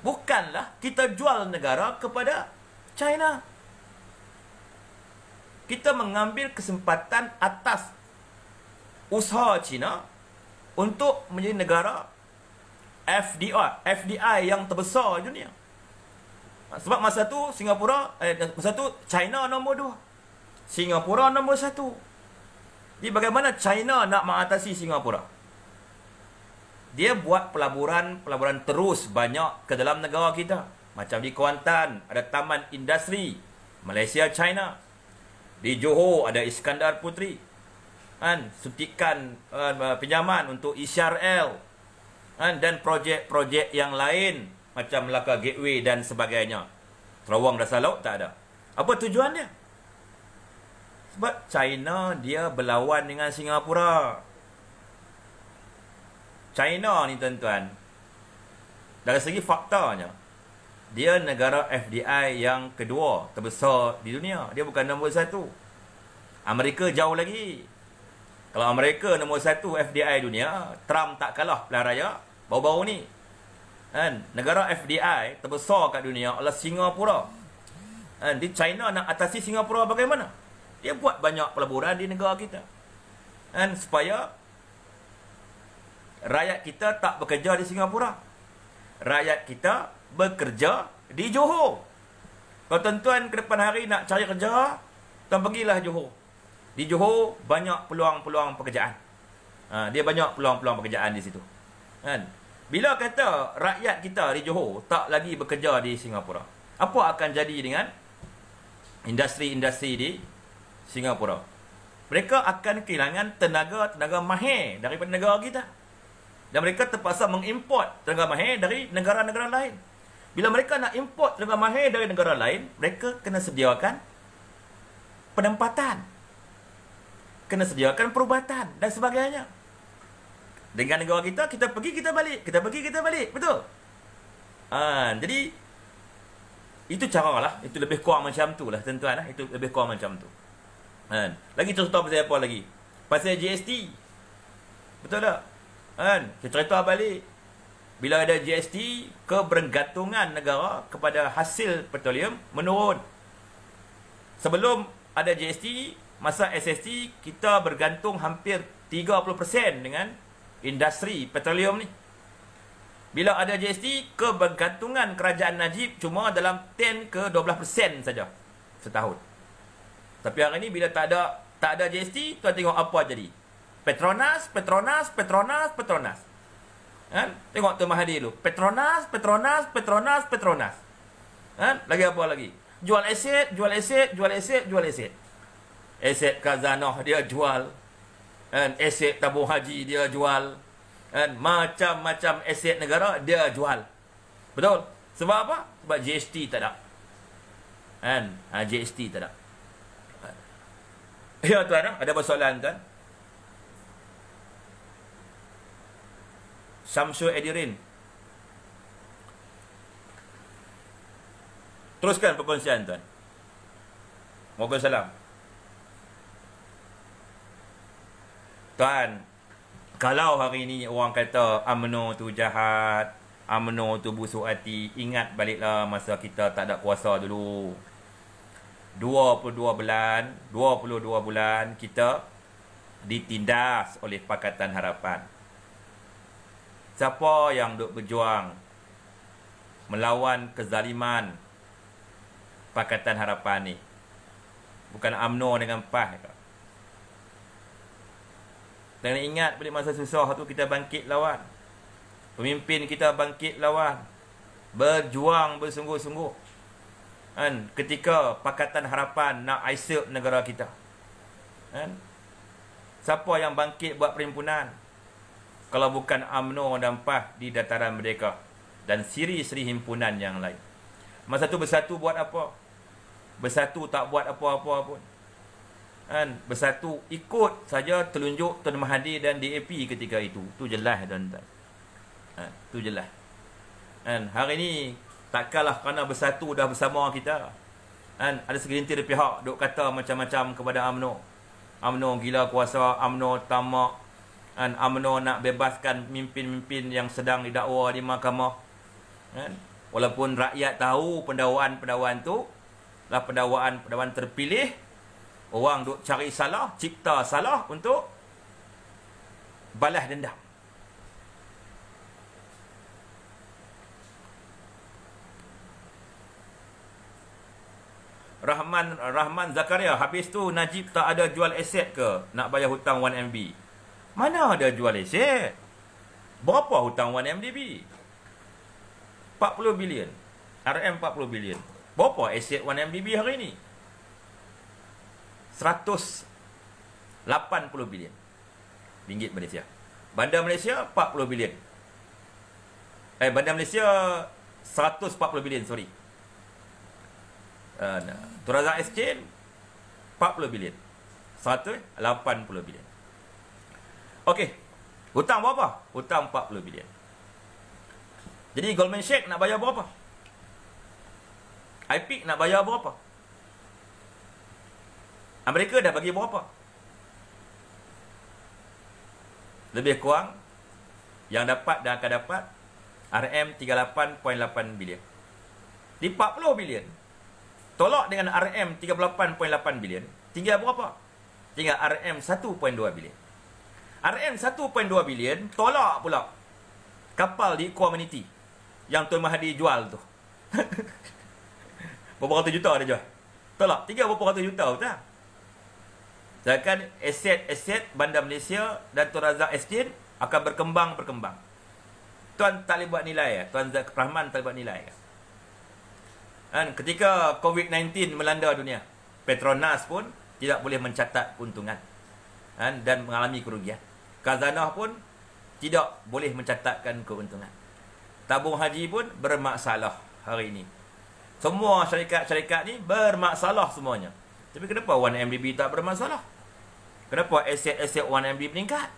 bukanlah kita jual negara kepada China. Kita mengambil kesempatan atas usaha China untuk menjadi negara FDI yang terbesar di dunia. Sebab masa tu China nombor 2. Singapura nombor 1. Jadi bagaimana China nak mengatasi Singapura? Dia buat pelaburan terus banyak ke dalam negara kita. Macam di Kuantan ada taman industri Malaysia China. Di Johor ada Iskandar Putri. Suntikan pinjaman untuk ECRL. Dan projek-projek yang lain macam Melaka Gateway dan sebagainya. Terawang Dasar Laut tak ada. Apa tujuan dia? Sebab China dia berlawan dengan Singapura. China ni tuan-tuan, dari segi faktanya, dia negara FDI yang kedua terbesar di dunia. Dia bukan nombor 1. Amerika jauh lagi. Kalau Amerika nombor 1 FDI dunia, Trump tak kalah pilihan raya baru-baru ni. Negara FDI terbesar kat dunia adalah Singapura. Di China nak atasi Singapura bagaimana? Dia buat banyak pelaburan di negara kita. Supaya rakyat kita tak bekerja di Singapura. Rakyat kita bekerja di Johor. Kalau tuan-tuan ke depan hari nak cari kerja, tuan pergilah Johor. Di Johor banyak peluang-peluang pekerjaan. Dia banyak peluang-peluang pekerjaan di situ. Bila kata rakyat kita di Johor tak lagi bekerja di Singapura, apa akan jadi dengan industri-industri di Singapura? Mereka akan kehilangan tenaga mahir daripada negara kita. Dan mereka terpaksa mengimport tenaga mahir dari negara-negara lain. Bila mereka nak import tenaga mahir dari negara lain, mereka kena sediakan penempatan, kena sediakan perubatan dan sebagainya. Dengan negara kita, kita pergi, kita balik. Kita pergi, kita balik. Betul? Jadi, itu cara lah. Itu lebih kurang macam tu lah, tuan-tuan. Itu lebih kurang macam tu. Lagi cerita pasal apa lagi? Pasal GST. Betul tak? Saya cerita balik. Bila ada GST, kebergantungan negara kepada hasil petroleum menurun. Sebelum ada GST, masa SST, kita bergantung hampir 30% dengan industri petroleum ni. Bila ada GST, kebergantungan kerajaan Najib cuma dalam 10 ke 12% saja setahun. Tapi hari ni bila tak ada GST, tuan tengok apa jadi. Petronas. Tengok Tuan Mahathir dulu. Petronas. Lagi apa lagi? Jual aset. Aset khazanah dia jual. Aset tabung haji dia jual. Macam-macam aset negara dia jual. Betul? Sebab apa? Sebab GST tak ada. GST tak ada. Ya tuan, ada persoalan tuan? Syamsul Edirin. Teruskan perkongsian tuan. Waalaikumsalam. Tuan, kalau hari ni orang kata UMNO tu jahat, UMNO tu busuk hati, ingat baliklah masa kita tak ada kuasa dulu. 22 bulan kita ditindas oleh Pakatan Harapan. Siapa yang duk berjuang melawan kezaliman Pakatan Harapan ni? Bukan UMNO dengan PAS. Dan ingat balik masa susah tu kita bangkit lawan. Pemimpin kita bangkit lawan. Berjuang bersungguh-sungguh. Ketika Pakatan Harapan nak aisip negara kita. Siapa yang bangkit buat perhimpunan? kalau bukan UMNO dan PAS di dataran Merdeka dan siri-siri himpunan yang lain. Masa tu Bersatu buat apa? Bersatu tak buat apa-apa pun. Kan? Bersatu ikut saja telunjuk Tun Mahathir dan DAP ketika itu. Tu jelas tuan-tuan. Tu jelas. Kan? Hari ni takkanlah kerana Bersatu dah bersama kita. Kan? Ada segelintir pihak duk kata macam-macam kepada UMNO. UMNO gila kuasa, UMNO tamak. Kan? UMNO nak bebaskan pemimpin-pemimpin yang sedang didakwa di mahkamah. Kan? Walaupun rakyat tahu pendakwaan-pendakwaan tu lah pendakwaan terpilih, orang duk cari salah, cipta salah untuk balas dendam. Rahman Zakaria, habis tu Najib tak ada jual aset ke nak bayar hutang 1MB? Mana ada jual aset? Berapa hutang 1MDB? 40 bilion. RM 40 bilion. Berapa aset 1MDB hari ni? 180 bilion ringgit Malaysia. Bandar Malaysia 40 bilion. Bandar Malaysia 140 bilion, sorry. Tun Razak Exchange 40 bilion. 180 bilion. Okey. Hutang berapa? Hutang 40 bilion. Jadi Goldman Sachs nak bayar berapa? IPIC nak bayar berapa? Amerika dah bagi berapa? Lebih kurang yang dapat dan akan dapat RM 38.8 bilion. Di 40 bilion tolak dengan RM 38.8 bilion, tinggal berapa? Tinggal RM 1.2 bilion. RM 1.2 bilion tolak pula kapal di Equanimity yang Tun Mahathir jual tu. Berapa ratus juta dia jual? Tolak, tinggal berapa ratus juta betul? Sedangkan aset-aset Bandar Malaysia dan Tun Razak Exchange akan berkembang. Tuan tak boleh buat nilai ya? Tuan Rahman tak boleh buat nilai ya? Dan ketika COVID-19 melanda dunia, Petronas pun tidak boleh mencatat keuntungan dan mengalami kerugian. Khazanah pun tidak boleh mencatatkan keuntungan. Tabung haji pun bermasalah hari ini. Semua syarikat-syarikat ni bermasalah semuanya. Tapi kenapa 1MDB tak bermasalah? Kenapa aset-aset 1MDB meningkat?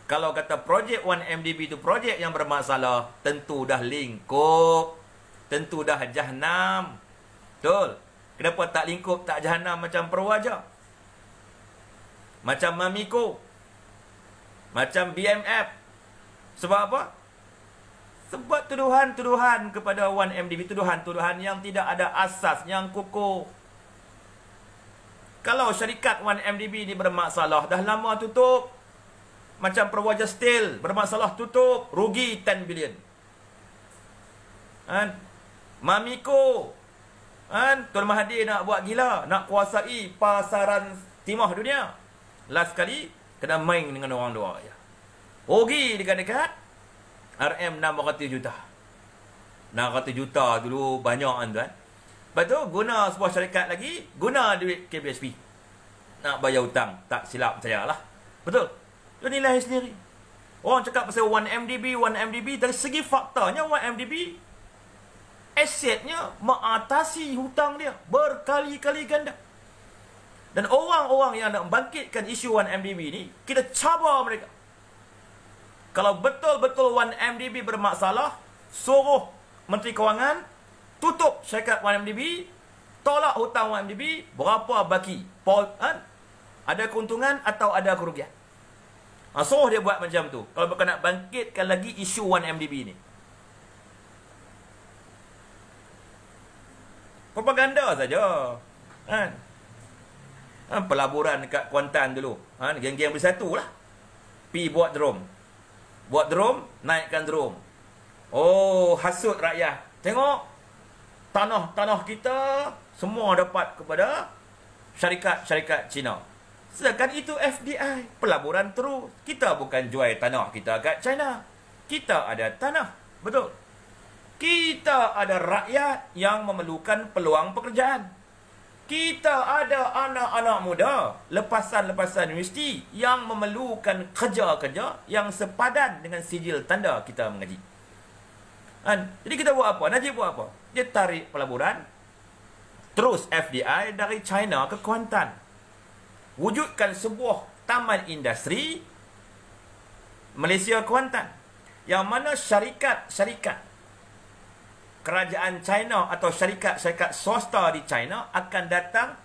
Kalau kata projek 1MDB itu projek yang bermasalah, tentu dah lingkup, tentu dah jahanam. Betul? Kenapa tak lingkup, tak jahanam macam Perwaja, macam Mamiko, macam BMF? Sebab apa? Sebab tuduhan-tuduhan kepada 1MDB, tuduhan-tuduhan yang tidak ada asas, yang kukuh. Kalau syarikat 1MDB ni bermasalah, dah lama tutup. Macam Perwaja Steel, bermasalah tutup, rugi 10 bilion. Mamiko, Tun Mahathir nak buat gila, nak kuasai pasaran timah dunia. Last kali, kena main dengan orang luar. Rugi dekat-dekat RM 600 juta. 600 juta dulu banyak tuan. Lepas tu guna sebuah syarikat lagi, guna duit KBHP nak bayar hutang. Tak silap saya lah. Betul? Itu nilai sendiri. Orang cakap pasal 1MDB. Dari segi faktanya 1MDB asetnya mengatasi hutang dia berkali-kali ganda. Dan orang-orang yang nak bangkitkan isu 1MDB ni, kita cabar mereka. Kalau betul-betul 1MDB bermasalah, suruh Menteri Kewangan tutup syarikat 1MDB, tolak hutang 1MDB, berapa baki? Ada keuntungan atau ada kerugian? Suruh dia buat macam tu. Kalau bukan nak bangkitkan lagi isu 1MDB ni. Propaganda saja. Pelaburan dekat Kuantan dulu. Geng-geng Bersatu lah. Pi buat drone. Buat drone, naikkan drone. Oh, hasut rakyat. Tengok, tanah-tanah kita semua dapat kepada syarikat-syarikat Cina. Sedangkan itu FDI, pelaburan terus. Kita bukan jual tanah kita kat China. Kita ada tanah, betul. Kita ada rakyat yang memerlukan peluang pekerjaan. Kita ada anak-anak muda, lepasan-lepasan universiti yang memerlukan kerja-kerja yang sepadan dengan sijil tanda kita mengaji. Jadi kita buat apa? Najib buat apa? Dia tarik pelaburan, terus FDI dari China ke Kuantan. Wujudkan sebuah taman industri Malaysia Kuantan, yang mana syarikat-syarikat kerajaan China atau syarikat-syarikat swasta di China akan datang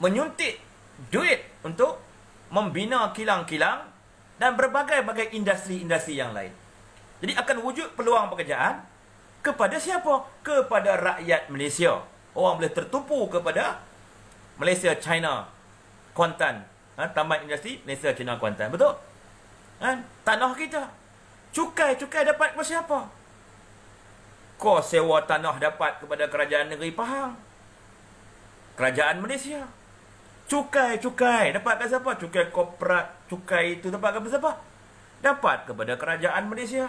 menyuntik duit untuk membina kilang-kilang dan berbagai-bagai industri-industri yang lain. Jadi akan wujud peluang pekerjaan kepada siapa? Kepada rakyat Malaysia. Orang boleh tertumpu kepada Malaysia China Kuantan, taman industri Malaysia China Kuantan. Betul? Tanah kita, cukai dapat kepada siapa? Kos sewa tanah dapat kepada kerajaan negeri Pahang, kerajaan Malaysia. Cukai dapat kepada siapa? Cukai korporat, cukai itu dapat kepada siapa? Dapat kepada kerajaan Malaysia.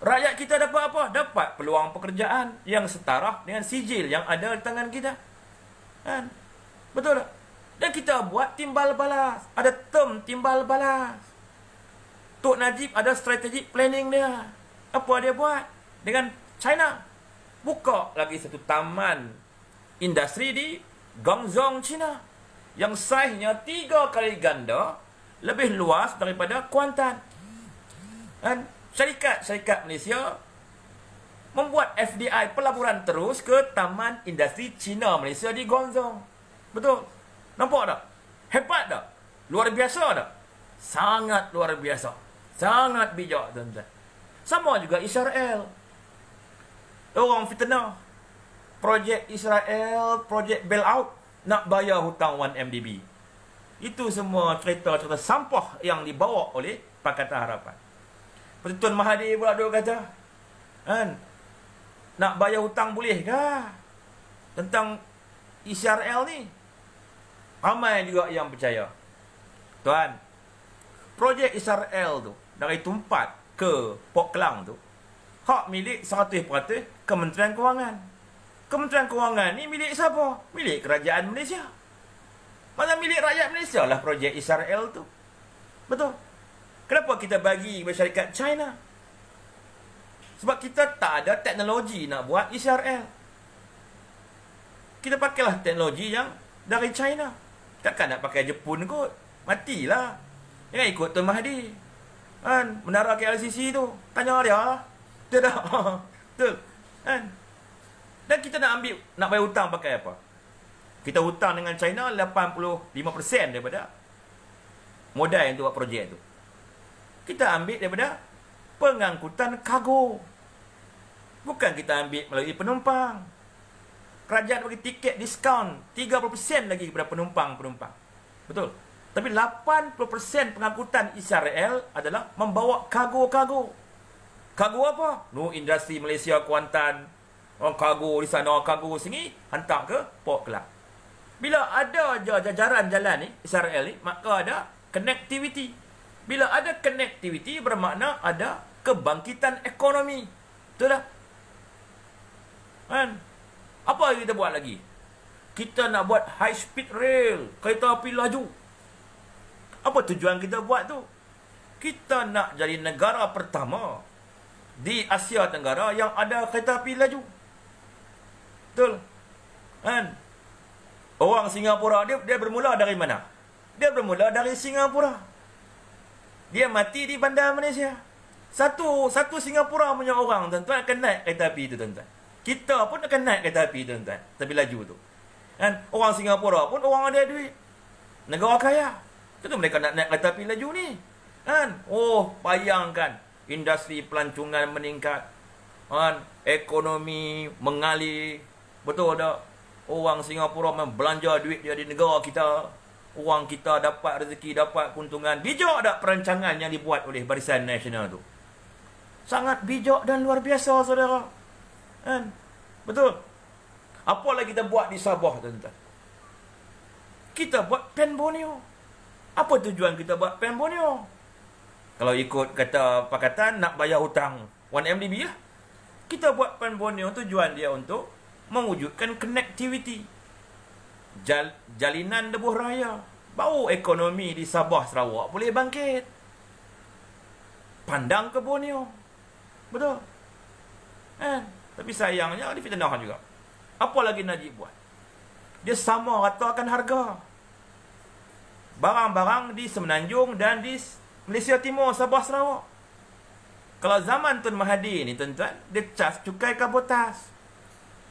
Rakyat kita dapat apa? Dapat peluang pekerjaan yang setara dengan sijil yang ada di tangan kita. Betul tak? Dan kita buat timbal balas. Ada term timbal balas. Tok Najib ada strategic planning dia. Apa dia buat? Dengan China, buka lagi satu taman industri di Guangzhou, China, yang saiznya 3 kali ganda lebih luas daripada Kuantan. Dan syarikat-syarikat Malaysia membuat FDI pelaburan terus ke taman industri China Malaysia di Guangzhou. Betul? Nampak tak? Hebat tak? Luar biasa tak? Sangat luar biasa. Sangat bijak, tuan-tuan. Sama juga Israel. Orang fitnah. Projek Israel, projek bailout, nak bayar hutang 1MDB. Itu semua cerita-cerita sampah yang dibawa oleh Pakatan Harapan. Seperti Tuan Mahathir pula duk kata, nak bayar hutang boleh ke? Tentang Israel ni. Ramai juga yang percaya. Tuan, projek Israel tu, dari Tumpat ke Port Klang tu, hak milik 100% Kementerian Kewangan. Kementerian Kewangan ni milik siapa? Milik kerajaan Malaysia. Mana milik rakyat Malaysia lah projek Israel tu. Betul? Kenapa kita bagi kepada syarikat China? Sebab kita tak ada teknologi nak buat Israel. Kita pakailah teknologi yang dari China. Takkan nak pakai Jepun kot. Matilah. Jangan ikut Tuan Mahathir. Menara KLCC tu, tanya dia. Betul tak? Betul. Dan kita nak bayar hutang pakai apa? Kita hutang dengan China 85% daripada modal yang untuk buat projek tu. Kita ambil daripada pengangkutan kargo. Bukan kita ambil melalui penumpang. Kerajaan bagi tiket diskaun 30% lagi kepada penumpang-penumpang. Betul. Tapi 80% pengangkutan Israel adalah membawa kargo-kargo. Kargo apa? Industri Malaysia Kuantan. Kargo di sana, kargo sini, hantar ke Port Klang. Bila ada jajaran jalan ni, Israel ni, maka ada connectivity. Bila ada connectivity, bermakna ada kebangkitan ekonomi. Betul tak? Apa yang kita buat lagi? Kita nak buat high speed rail, kereta api laju. Apa tujuan kita buat tu? Kita nak jadi negara pertama di Asia Tenggara yang ada kereta api laju. Betul? Orang Singapura, dia bermula dari mana? Dia bermula dari Singapura. Dia mati di bandar Malaysia. Satu Singapura punya orang, tuan-tuan, akan naik kereta api tu, tuan-tuan. Kita pun akan naik kereta api, tuan-tuan. Tapi laju tu. Orang Singapura pun orang ada duit. Negara kaya. Tentu mereka nak naik kereta api laju ni. Bayangkan. Industri pelancongan meningkat. Ekonomi mengalir. Betul tak? Orang Singapura membelanja duit dia di negara kita. Orang kita dapat rezeki, dapat keuntungan. Bijak tak perancangan yang dibuat oleh Barisan Nasional tu? Sangat bijak dan luar biasa, saudara. Betul? Apa lagi kita buat di Sabah, tuan-tuan? Kita buat Pen Borneo. Apa tujuan kita buat Pen Borneo? Kalau ikut kata Pakatan, nak bayar hutang 1MDB lah. Kita buat Pen Borneo, tujuan dia untuk mewujudkan connectivity. jalinan lebuh raya, baru ekonomi di Sabah Sarawak boleh bangkit. Pandang ke Borneo. Betul. Tapi sayangnya dia fitnah juga. Apa lagi Najib buat? Dia sama ratakan harga barang-barang di Semenanjung dan di Malaysia Timur, Sabah Sarawak. Kalau zaman Tun Mahathir ni tuan-tuan, dia cas cukai kabotas.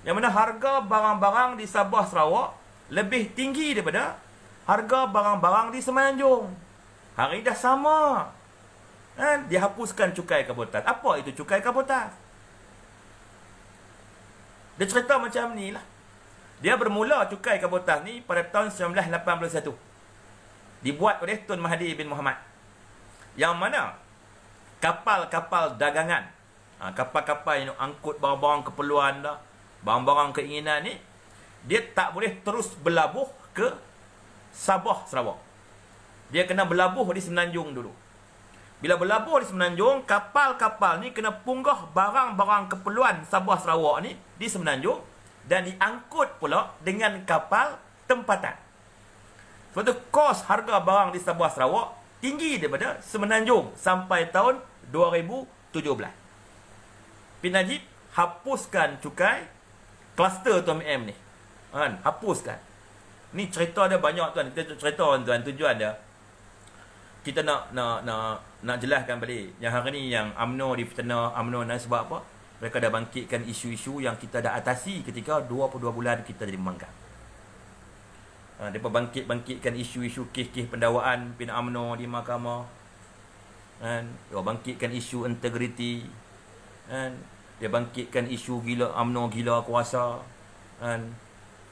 Yang mana harga barang-barang di Sabah Sarawak lebih tinggi daripada harga barang-barang di Semenanjung. Hari dah sama. Dia hapuskan cukai kabotas. Apa itu cukai kabotas? Dia cerita macam ni lah. Dia bermula cukai kabotas ni pada tahun 1981. Dibuat oleh Tun Mahathir bin Mohamad. Yang mana kapal-kapal dagangan, kapal-kapal yang angkut barang-barang keperluan dah, barang-barang keinginan ni, dia tak boleh terus berlabuh ke Sabah Sarawak. Dia kena berlabuh di Semenanjung dulu. Bila berlabuh di Semenanjung, kapal-kapal ni kena punggah barang-barang keperluan Sabah Sarawak ni di Semenanjung dan diangkut pula dengan kapal tempatan. Sebab tu kos harga barang di Sabah Sarawak tinggi daripada Semenanjung sampai tahun 2017. Pin Najib hapuskan cukai kluster Tom M ni. Hapuskan. Ni cerita dia banyak tuan. Kita cerita tuan, tujuan dia kita nak jelaskan balik. Yang hari ni yang UMNO difitnah, UMNO dan sebab apa? Mereka dah bangkitkan isu-isu yang kita dah atasi ketika 22 bulan kita jadi membangkang. Mereka bangkitkan isu-isu kes-kes pendakwaan PIN UMNO di mahkamah. Dia bangkitkan isu integriti. Dia bangkitkan isu gila UMNO gila kuasa.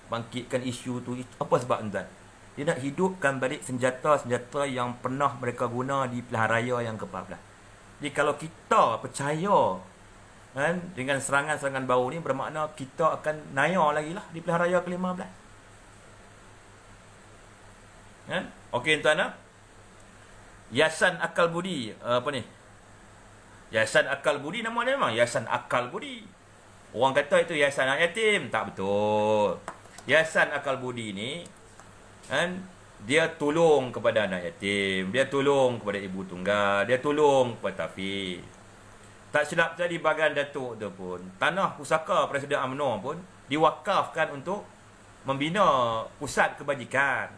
Bangkitkan isu tu. Apa sebab tuan? Dia nak hidupkan balik senjata-senjata yang pernah mereka guna di pilihan raya yang ke-14. Jadi kalau kita percaya dengan serangan-serangan baru ni, bermakna kita akan naik lagi lah di pilihan raya ke-15. Okey tuan. Yayasan Akal Budi, apa ni? Yayasan Akal Budi nama dia memang Yayasan Akal Budi. Orang kata itu yayasan anak yatim, tak betul. Yayasan Akal Budi ni dia tolong kepada anak yatim, dia tolong kepada ibu tunggal, dia tolong kepada tafiz. Tak silap saya di bahagian Datuk tu pun, tanah pusaka Presiden UMNO pun diwakafkan untuk membina pusat kebajikan.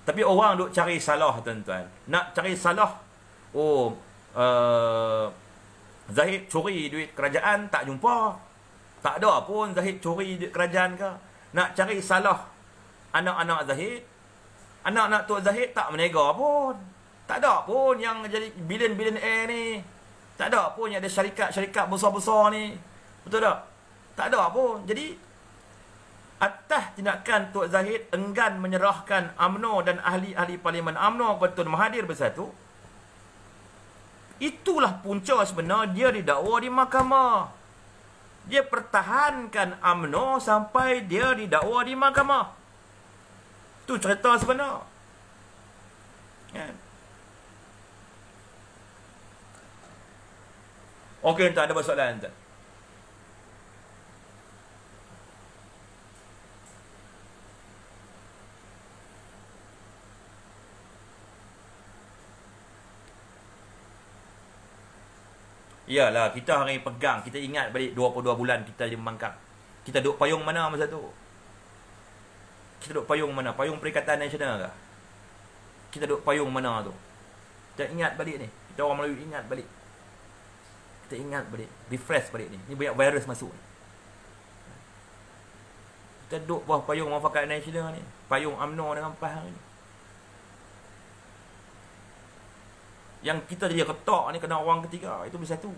Tapi orang duk cari salah tuan-tuan. Nak cari salah, Zahid curi duit kerajaan, tak jumpa. Tak ada pun Zahid curi duit kerajaan ke. Nak cari salah anak-anak Zahid, anak-anak Tok Zahid tak menega pun. Tak ada pun yang jadi bilion-bilionaire ni. Tak ada pun yang ada syarikat-syarikat besar-besar ni. Betul tak? Tak ada pun. Jadi atas tindakan Tok Zahid enggan menyerahkan UMNO dan ahli-ahli parlimen UMNO kepada Tun Mahathir Bersatu, itulah punca sebenar dia didakwa di mahkamah. Dia pertahankan UMNO sampai dia didakwa di mahkamah. Tu cerita sebenar. Okey, tak ada soalan tak? Iyalah, kita hari pegang, kita ingat balik 22 bulan kita di membangkang. Kita duduk payung mana masa tu? Kita duduk payung mana? Payung Perikatan Nasional ke? Kita duduk payung mana tu? Kita ingat balik ni. Kita orang Melayu ingat balik. Kita ingat balik. Refresh balik ni. Ni banyak virus masuk ni. Kita duduk bawah payung Muafakat Nasional ni. Payung UMNO dengan PAS ni. Yang kita jadi ketak ni kena orang ketiga. Itu bersatu.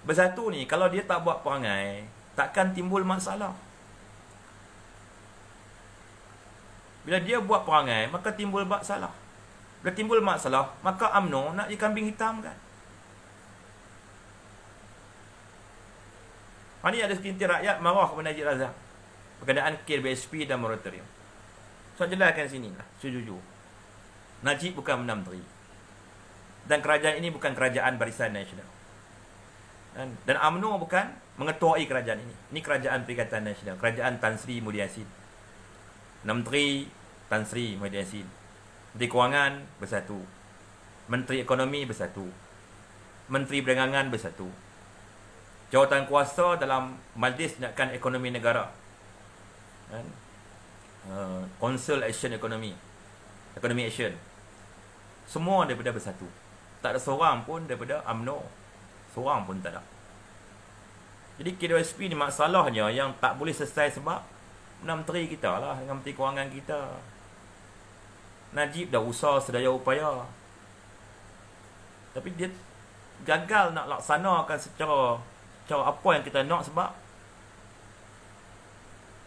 Bersatu ni kalau dia tak buat perangai, takkan timbul masalah. Bila dia buat perangai, maka timbul masalah. Bila timbul masalah, maka UMNO nak jadi kambing hitam kan. Ini ada sekintir rakyat marah kepada Najib Razak berkenaan kir BSP dan moratorium. So jelaskan sini lah, sejujur. Najib bukan Perdana Menteri. Dan kerajaan ini bukan kerajaan Barisan Nasional. Dan UMNO bukan mengetuai kerajaan ini. Ini kerajaan Perikatan Nasional, kerajaan Tan Sri Mulia Yassin. Menteri Tan Sri Muhyiddin Yassin. Menteri Kewangan bersatu. Menteri Ekonomi bersatu. Menteri Perdagangan bersatu. Jawatan kuasa dalam Majlis Tindakan Ekonomi Negara. Kan? Council Action Economy Action. Semua daripada bersatu. Tak ada seorang pun daripada UMNO. Seorang pun tak ada. Jadi KWSP ni masalahnya yang tak boleh selesai sebab menteri kita lah dengan Menteri Kewangan kita. Najib dah usaha sedaya upaya, tapi dia gagal nak laksanakan secara apa yang kita nak sebab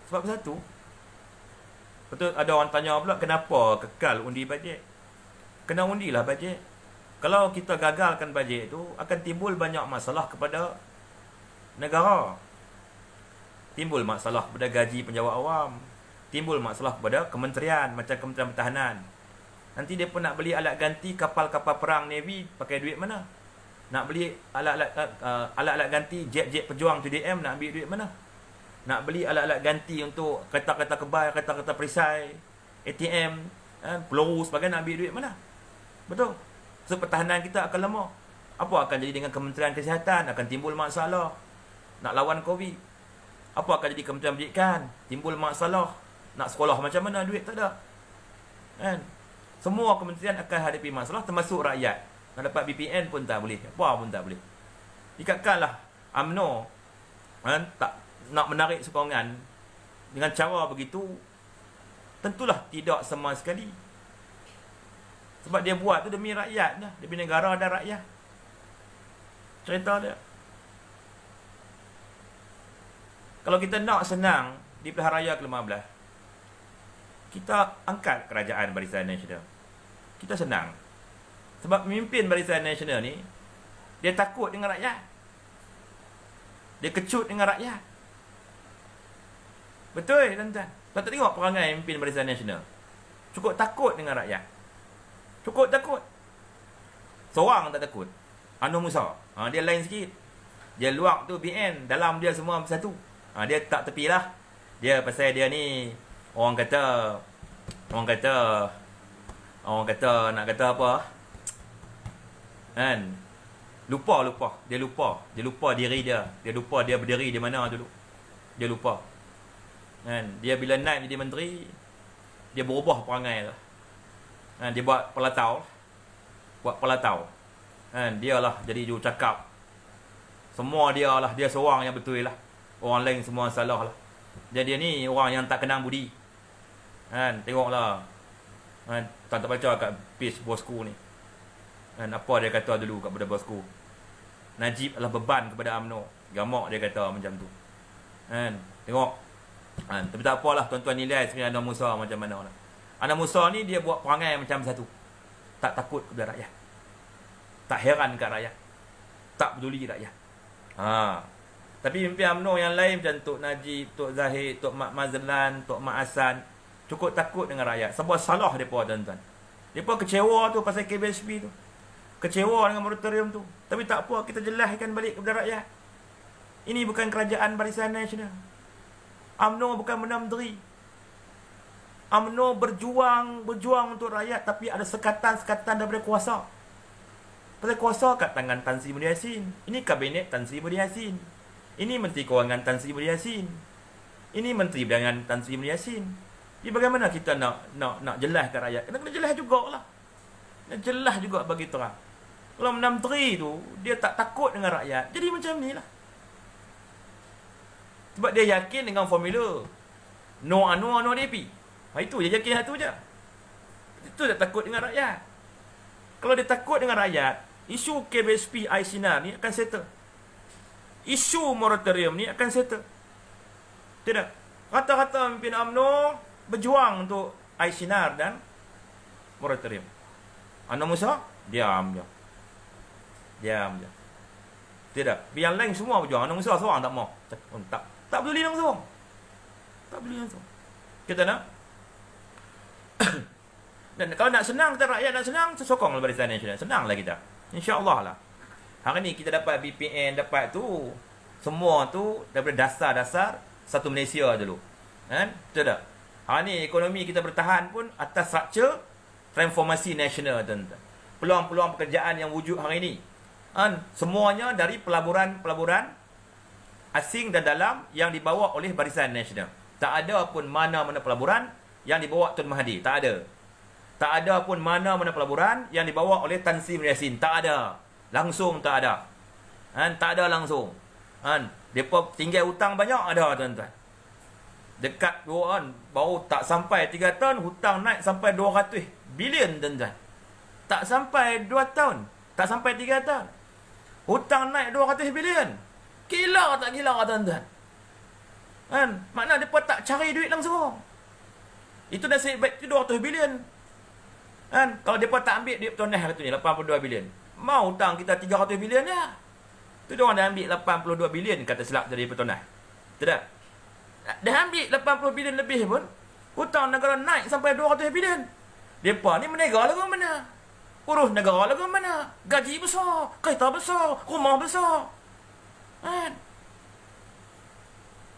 bersatu. Betul, ada orang tanya pula kenapa kekal undi bajet. Kena undilah bajet. Kalau kita gagalkan bajet tu, akan timbul banyak masalah kepada negara. Timbul masalah kepada gaji penjawat awam. Timbul masalah kepada kementerian, macam Kementerian Pertahanan. Nanti dia pun nak beli alat ganti kapal-kapal perang Navy, pakai duit mana? Nak beli alat-alat ganti jet-jet pejuang TDM, nak ambil duit mana? Nak beli alat-alat ganti untuk kereta-kereta kebal, kereta-kereta perisai, ATM, peluru sebagainya, nak ambil duit mana? Betul? So, pertahanan kita akan lemah. Apa akan jadi dengan Kementerian Kesihatan? Akan timbul masalah. Nak lawan COVID. Apa akan jadi Kementerian Pendidikan? Timbul masalah. Nak sekolah macam mana? Duit tak ada. Kan? Semua kementerian akan hadapi masalah, termasuk rakyat. Nak dapat BPN pun tak boleh. Apa pun tak boleh. Dikatakanlah UMNO tak nak menarik sokongan dengan cara begitu, tentulah tidak sama sekali. Sebab dia buat tu demi rakyat dah, demi negara dan rakyat. Cerita dia. Kalau kita nak senang di Pilihan Raya ke-15, kita angkat kerajaan Barisan Nasional. Kita senang. Sebab pemimpin Barisan Nasional ni, dia takut dengan rakyat. Dia kecut dengan rakyat. Betul, tuan-tuan. Tuan tak tengok perangai pemimpin Barisan Nasional. Cukup takut dengan rakyat. Cukup takut. Seorang tak takut. Anwar Musa. Dia lain sikit. Dia luar tu BN, dalam dia semua bersatu. Dia tak tepilah. Dia pasal dia ni orang kata nak kata apa? Kan? Lupa. Dia lupa diri dia. Dia lupa dia berdiri di mana dulu. Dia lupa. Kan? Dia bila naik jadi menteri, dia berubah perangai lah. Kan? Dia buat pelatau. Kan? Dia lah jadi juru cakap. Semua dia lah. Dia seorang yang betul lah. Orang lain semua salah lah. Jadi dia ni orang yang tak kenang budi. Kan? Tengoklah. Kan? Tak baca kat page bosku ni. Kan? Apa dia kata dulu kat budak bosku. Najib adalah beban kepada UMNO. Gamak dia kata macam tu. Kan? Tengok. Kan? Tapi tak apalah, tuan-tuan nilai sebenarnya Anwar Musa macam mana lah. Anwar Musa ni dia buat perangai macam satu. Tak takut kepada rakyat. Tak heran kat rakyat. Tak peduli rakyat. Tapi pemimpin UMNO yang lain macam Tok Najib, Tok Zahid, Tok Mak Mazlan, Tok Mak Hassan, cukup takut dengan rakyat. Sebab salah mereka, tuan-tuan. Mereka kecewa tu pasal KBSP tu. Kecewa dengan moratorium tu. Tapi tak apa, kita jelaskan balik kepada rakyat. Ini bukan kerajaan Barisan Nasional. UMNO bukan Perdana Menteri. UMNO berjuang untuk rakyat, tapi ada sekatan-sekatan daripada kuasa. Pasal kuasa kat tangan Tan Sri Muhyiddin Yassin. Ini kabinet Tan Sri Muhyiddin Yassin. Ini Menteri Kewangan Tan Sri Muhyiddin Yassin. Ini Menteri Perdagangan Tan Sri Muhyiddin Yassin. Jadi bagaimana kita nak jelas ke rakyat? Kena jelas jugalah. Kena jelas juga bagi terang. Kalau Perdana Menteri tu dia tak takut dengan rakyat, jadi macam ni lah. Sebab dia yakin dengan formula no Anwar, no DP. Itu dia yakin satu je. Itu dia takut dengan rakyat. Kalau dia takut dengan rakyat, isu KBSP Aisynar ni akan settle. Isu moratorium ni akan settle. Tidak. Rata-rata pemimpin UMNO berjuang untuk Aisynar dan moratorium. Anwar Musa diam je. Tidak. Yang lain semua berjuang. Anwar Musa seorang tak mau. Tak peduli langsung. Kita nak. Dan kalau nak senang, kita rakyat nak senang, sokonglah Barisan Nasional. Senanglah kita. InsyaAllah lah. Hari ni kita dapat BPN, dapat tu. Semua tu daripada dasar-dasar satu Malaysia dulu. Kan? Betul tak? Ni ekonomi kita bertahan pun atas struktur transformasi nasional, tuan-tuan. Peluang-peluang pekerjaan yang wujud hari ini, semuanya dari pelaburan-pelaburan asing dan dalam yang dibawa oleh Barisan Nasional. Tak ada pun mana-mana pelaburan yang dibawa Tun Mahathir. Tak ada. Tak ada pun mana-mana pelaburan yang dibawa oleh Tan Sri Yassin. Tak ada. Langsung tak ada. Tak ada langsung. Mereka tinggal hutang banyak ada, tuan-tuan. Dekat baru tak sampai 3 tahun, hutang naik sampai 200 bilion, tuan-tuan. Tak sampai 2 tahun. Tak sampai 3 tahun. Hutang naik 200 bilion. Gila tak gila, tuan-tuan? Makna mereka tak cari duit langsung. Itu nasib baik tu 200 bilion. Kalau mereka tak ambil duit petonah kata ni 82 bilion. Mau hutang kita 300 bilion ya. Tu dia orang dah ambil 82 bilion kata silap dari petonah. Tidak. Dah ambil 80 bilion lebih pun hutang negara naik sampai 200 bilion. Depa ni menegak lagu mana? Urus negara lagu mana? Gaji besar, kereta besar, rumah besar.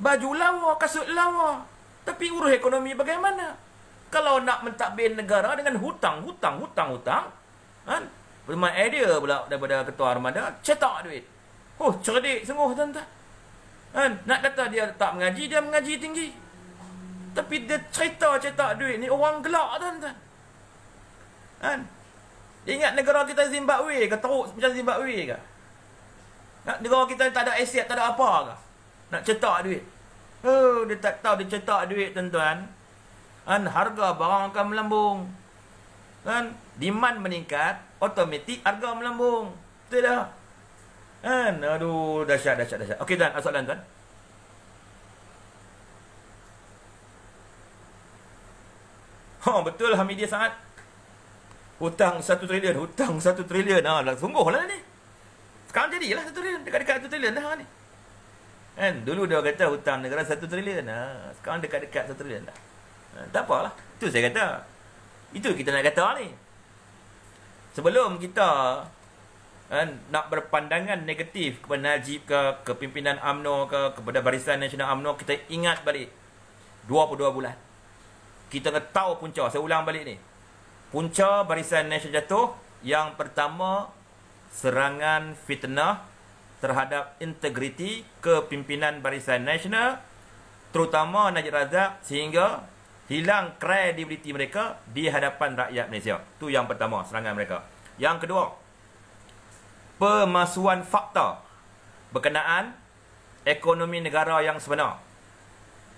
Baju lawa, kasut lawa. Tapi urus ekonomi bagaimana? Kalau nak mentadbir negara dengan hutang. Memang idea pula daripada Ketua Armada, cetak duit. Oh, cerdik sungguh, tuan-tuan. Nak kata dia tak mengaji, dia mengaji tinggi. Tapi dia cerita cetak duit ni orang gelak, tuan-tuan. Ingat negara kita Zimbabwe ke? Teruk macam Zimbabwe ke? Negara kita tak ada aset, tak ada apa ke? Nak cetak duit. Dia tak tahu dia cetak duit, tuan-tuan. Harga barang akan melambung. Demand meningkat, automatik harga melambung. Betul dah. Aduh, dahsyat. Okey, tuan, soalan, tuan. Betul Hamidia sangat. Hutang 1 trilion, hutang 1 trilion. Dah sungguhlah ni. Sekarang jadilah 1 trilion, dekat-dekat 1 trilion dah ni. Dulu dia kata hutang negara 1 trilion. Sekarang dekat-dekat 1 trilion dah. Tak apalah. Itu saya kata. Itu kita nak kata ni. Sebelum kita nak berpandangan negatif kepada Najib ke pimpinan UMNO ke kepada Barisan Nasional UMNO, kita ingat balik 22 bulan. Kita nak tahu punca. Saya ulang balik ni. Punca Barisan Nasional jatuh, yang pertama serangan fitnah terhadap integriti kepimpinan Barisan Nasional, terutama Najib Razak, sehingga hilang kredibiliti mereka di hadapan rakyat Malaysia. Itu yang pertama, serangan mereka. Yang kedua, pemalsuan fakta berkenaan ekonomi negara yang sebenar.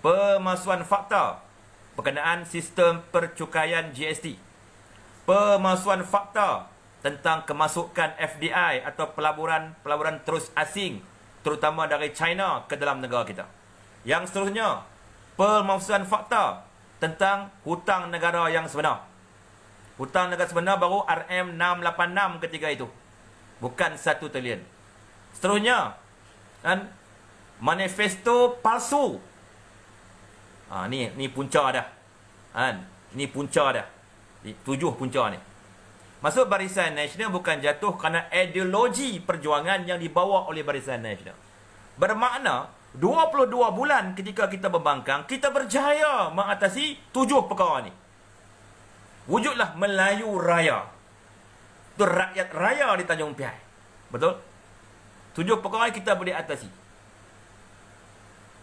Pemalsuan fakta berkenaan sistem percukaian GST. Pemalsuan fakta tentang kemasukan FDI atau pelaburan terus asing, terutama dari China ke dalam negara kita. Yang seterusnya, pemalsuan fakta tentang hutang negara yang sebenar. Hutang negara sebenar baru RM686 ketika itu. Bukan 1 trilion. Seterusnya, manifesto palsu. Ni punca dah. Ni punca dah. 7 punca ni. Maksud Barisan Nasional bukan jatuh kerana ideologi perjuangan yang dibawa oleh Barisan Nasional. Bermakna 22 bulan ketika kita membangkang, kita berjaya mengatasi 7 perkara ni. Wujudlah Melayu Raya. Itu rakyat raya di Tanjung Piai. Betul? 7 perkara kita boleh atasi.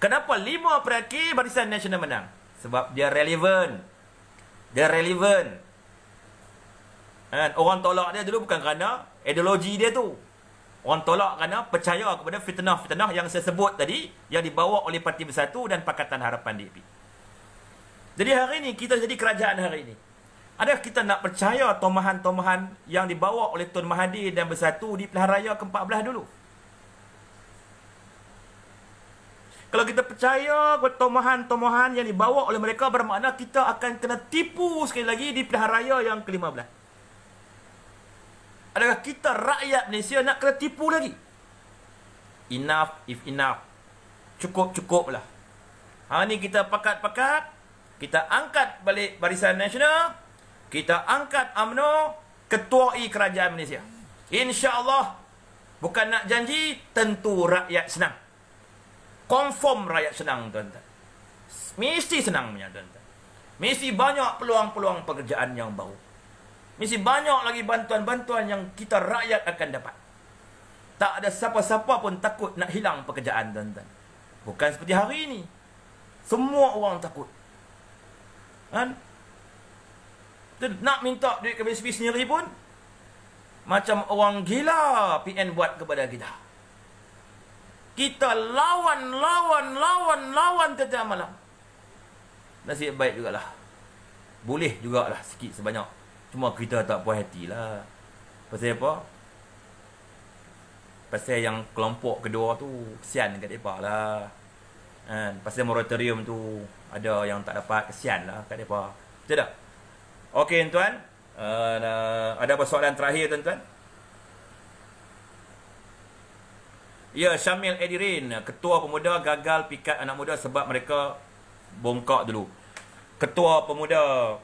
Kenapa 5 perakir Barisan Nasional menang? Sebab dia relevan. Dia relevan. Orang tolak dia dulu bukan kerana ideologi dia tu. Orang tolak kerana percaya kepada fitnah-fitnah yang saya sebut tadi, yang dibawa oleh Parti Bersatu dan Pakatan Harapan DAP. Jadi hari ini kita jadi kerajaan hari ini. Adakah kita nak percaya tomahan-tomahan yang dibawa oleh Tun Mahathir dan Bersatu di pilihan raya ke-14 dulu? Kalau kita percaya kepada tomahan-tomahan yang dibawa oleh mereka, bermakna kita akan kena tipu sekali lagi di pilihan raya yang ke-15. Adakah kita rakyat Malaysia nak kena tipu lagi? Enough if enough. Cukup-cukup lah. Hari ni kita pakat-pakat. Kita angkat balik Barisan Nasional. Kita angkat UMNO ketuai kerajaan Malaysia. InsyaAllah. Bukan nak janji, tentu rakyat senang. Confirm rakyat senang, tuan-tuan. Mesti senang punya, tuan-tuan. Mesti banyak peluang-peluang pekerjaan yang baru. Mesti banyak lagi bantuan-bantuan yang kita rakyat akan dapat. Tak ada siapa-siapa pun takut nak hilang pekerjaan, tuan-tuan. Bukan seperti hari ini. Semua orang takut. Kan? Nak minta duit ke BSP sendiri pun macam orang gila PN buat kepada kita. Kita lawan setiap malam. Nasib baik jugalah. Boleh jugalah sikit sebanyak. Cuma kita tak puas hati lah. Pasal apa? Pasal yang kelompok kedua tu kesian kat mereka lah. Pasal moratorium tu ada yang tak dapat, kesian lah kat mereka. Betul tak? Okey tuan. Ada apa soalan terakhir tuan-tuan? Ya, Syamil Edirin, Ketua Pemuda gagal pikat anak muda sebab mereka bongkak dulu. Ketua Pemuda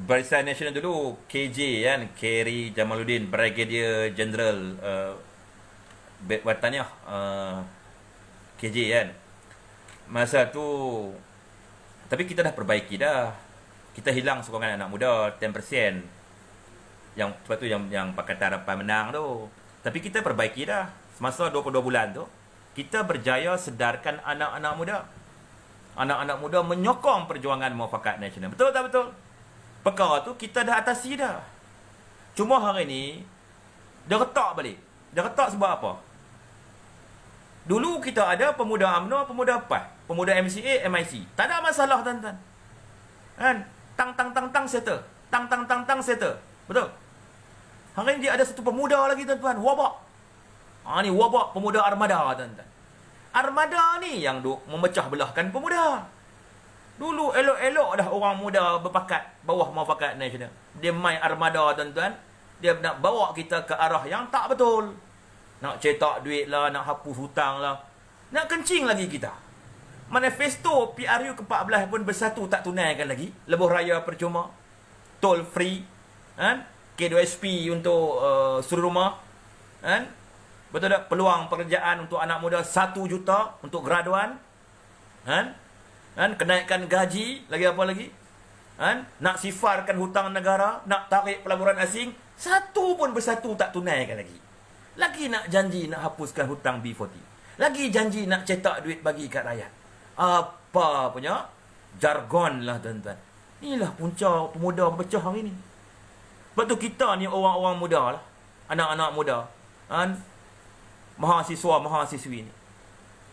Barisan Nasional dulu, KJ kan, Kerry Jamaluddin, Brigadier General Wataniah, KJ kan. Masa tu, tapi kita dah perbaiki dah. Kita hilang sokongan anak muda 10%. Yang sebab tu yang Pakatan Harapan menang tu. Tapi kita perbaiki dah. Semasa 22 bulan tu, kita berjaya sedarkan anak-anak muda. Anak-anak muda menyokong perjuangan muafakat nasional. Betul tak betul? Perkara tu kita dah atasi dah. Cuma hari ni dia retak balik. Dia retak sebab apa? Dulu kita ada pemuda UMNO, pemuda PAS, pemuda MCA, MIC. Tak ada masalah tuan-tuan. Kan? Tang settle. Tang settle. Betul? Hari ni dia ada satu pemuda lagi tuan-tuan, Wabak. Ni wabak pemuda armada tuan-tuan. Armada ni yang duk memecah belahkan pemuda. Dulu elok-elok dah orang muda berpakat bawah muafakat nasional. Dia main armada tuan-tuan. Dia nak bawa kita ke arah yang tak betul. Nak cetak duit lah, nak hapus hutang lah. Nak kencing lagi kita. Manifesto PRU ke-14 pun bersatu tak tunaikan lagi. Lebuh raya percuma. Toll free. Kan? K2SP untuk seluruh rumah. Kan? Betul tak? Peluang pekerjaan untuk anak muda 1 juta untuk graduan. Kan? Kenaikan gaji. Lagi apa lagi? Nak sifarkan hutang negara. Nak tarik pelaburan asing. Satu pun bersatu tak tunaikan lagi. Lagi nak janji nak hapuskan hutang B40. Lagi janji nak cetak duit bagi kat rakyat. Apa punya jargon lah tuan-tuan. Inilah punca pemuda pecah hari ni. Sebab tu kita ni orang-orang muda lah. Anak-anak muda. Mahasiswa-mahasiswi ni.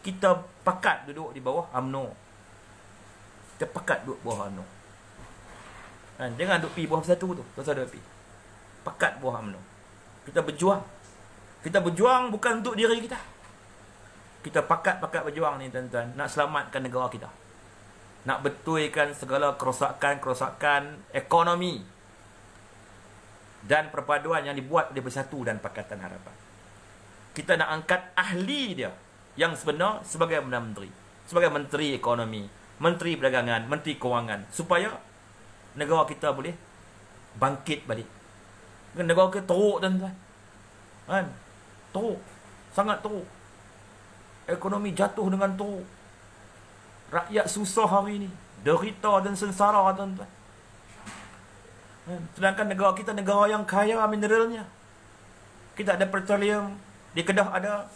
Kita pakat duduk di bawah UMNO. Kita pakat duduk bawah UMNO. Jangan duduk pergi bawah satu tu. Tuan-tuan duduk pergi. Pakat bawah UMNO. Kita berjuang. Kita berjuang bukan untuk diri kita. Kita pakat-pakat berjuang ni tuan-tuan. Nak selamatkan negara kita. Nak betulkan segala kerosakan ekonomi. Dan perpaduan yang dibuat oleh Bersatu dan Pakatan Harapan. Kita nak angkat ahli dia yang sebenar sebagai Perdana Menteri. Sebagai Menteri Ekonomi, Menteri Perdagangan, Menteri Kewangan. Supaya negara kita boleh bangkit balik. Negara kita teruk tuan-tuan. Teruk. Sangat teruk. Ekonomi jatuh dengan teruk. Rakyat susah hari ini. Derita dan sengsara tuan-tuan. Sedangkan negara kita negara yang kaya mineralnya. Kita ada petroleum. Di Kedah ada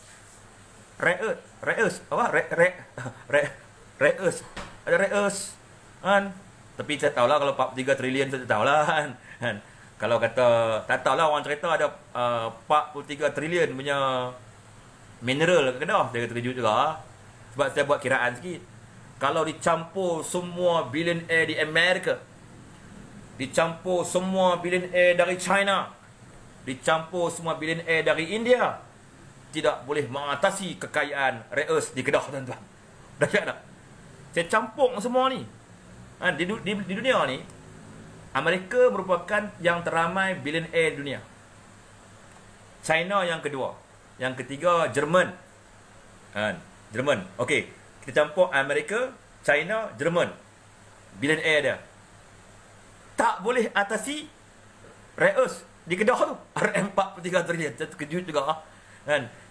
rare earth. Ada rare earth. Tapi saya tahulah kalau 43 trilion saya tahulah kan. Kalau kata tak tahulah orang cerita ada 43 trilion punya mineral kat Kedah. Saya terkejut juga. Sebab saya buat kiraan sikit. Kalau dicampur semua billionaire di Amerika, dicampur semua billionaire dari China, dicampur semua billionaire dari India, tidak boleh mengatasi kekayaan rare earth di Kedah tuan-tuan. Dahsyat tak? Saya campur semua ni. Di dunia ni, Amerika merupakan yang teramai billionaire dunia. China yang kedua. Yang ketiga Jerman. Jerman. Okey, kita campur Amerika, China, Jerman. Billionaire dia. Tak boleh atasi rare earth di Kedah tu. RM43 trilion. Saya terkejut juga.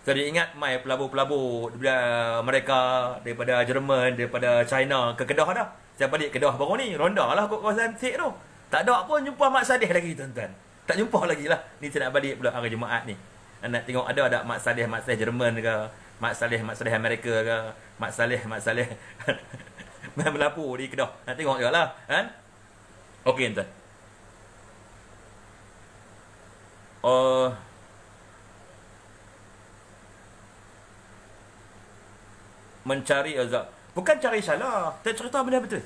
So dia ingat mai pelabur-pelabur daripada mereka, daripada Jerman, daripada China ke Kedah dah. Saya balik Kedah baru ni, ronda lah kot kawasan Sik tu. Tak ada pun jumpa Mak Saleh lagi tuan-tuan. Tak jumpa lagi lah. Ni saya nak balik pula hari Jumaat ni. Nak tengok ada tak Mak Saleh Jerman ke, Mak Saleh Amerika ke, Mak Saleh main melapur di Kedah. Nak tengok juga lah, kan? Okey tuan. Mencari azab. Bukan cari salah. Kita cerita benda betul.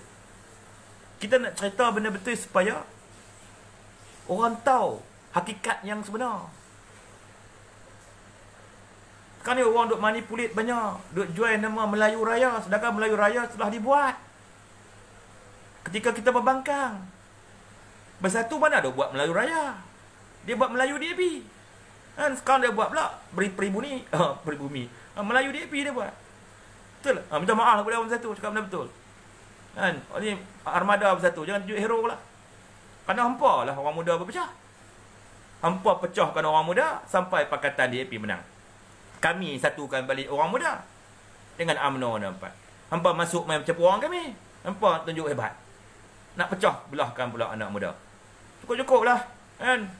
Kita nak cerita benda betul supaya orang tahu hakikat yang sebenar. Sekarang ni orang duk manipulate banyak. Duk jual nama Melayu Raya. Sedangkan Melayu Raya telah dibuat ketika kita berbangkang. Bersatu mana ada buat Melayu Raya? Dia buat Melayu DAP. Kan sekarang dia buat pula Peribumi. Melayu DAP dia buat. Betul? Minta maaf kepada orang Bersatu, cakap benda betul. Kan? Ni armada Bersatu, jangan tunjuk hero pula. Kerana hampa lah orang muda berpecah. Hampa pecahkan orang muda sampai Pakatan DAP menang. Kami satukan balik orang muda dengan UMNO nampak. Hampa masuk main campur orang kami. Hampa tunjuk hebat. Nak pecah belahkan pula anak muda. Cukup-cukup lah. Kan?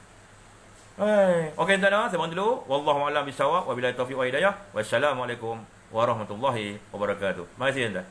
Okey tuan-tuan, saya bantu dulu. Wallahu a'lam bishawab. Wabillahi taufiq wa hidayah. Wassalamualaikum warahmatullahi wabarakatuh. Terima kasih tuan-tuan.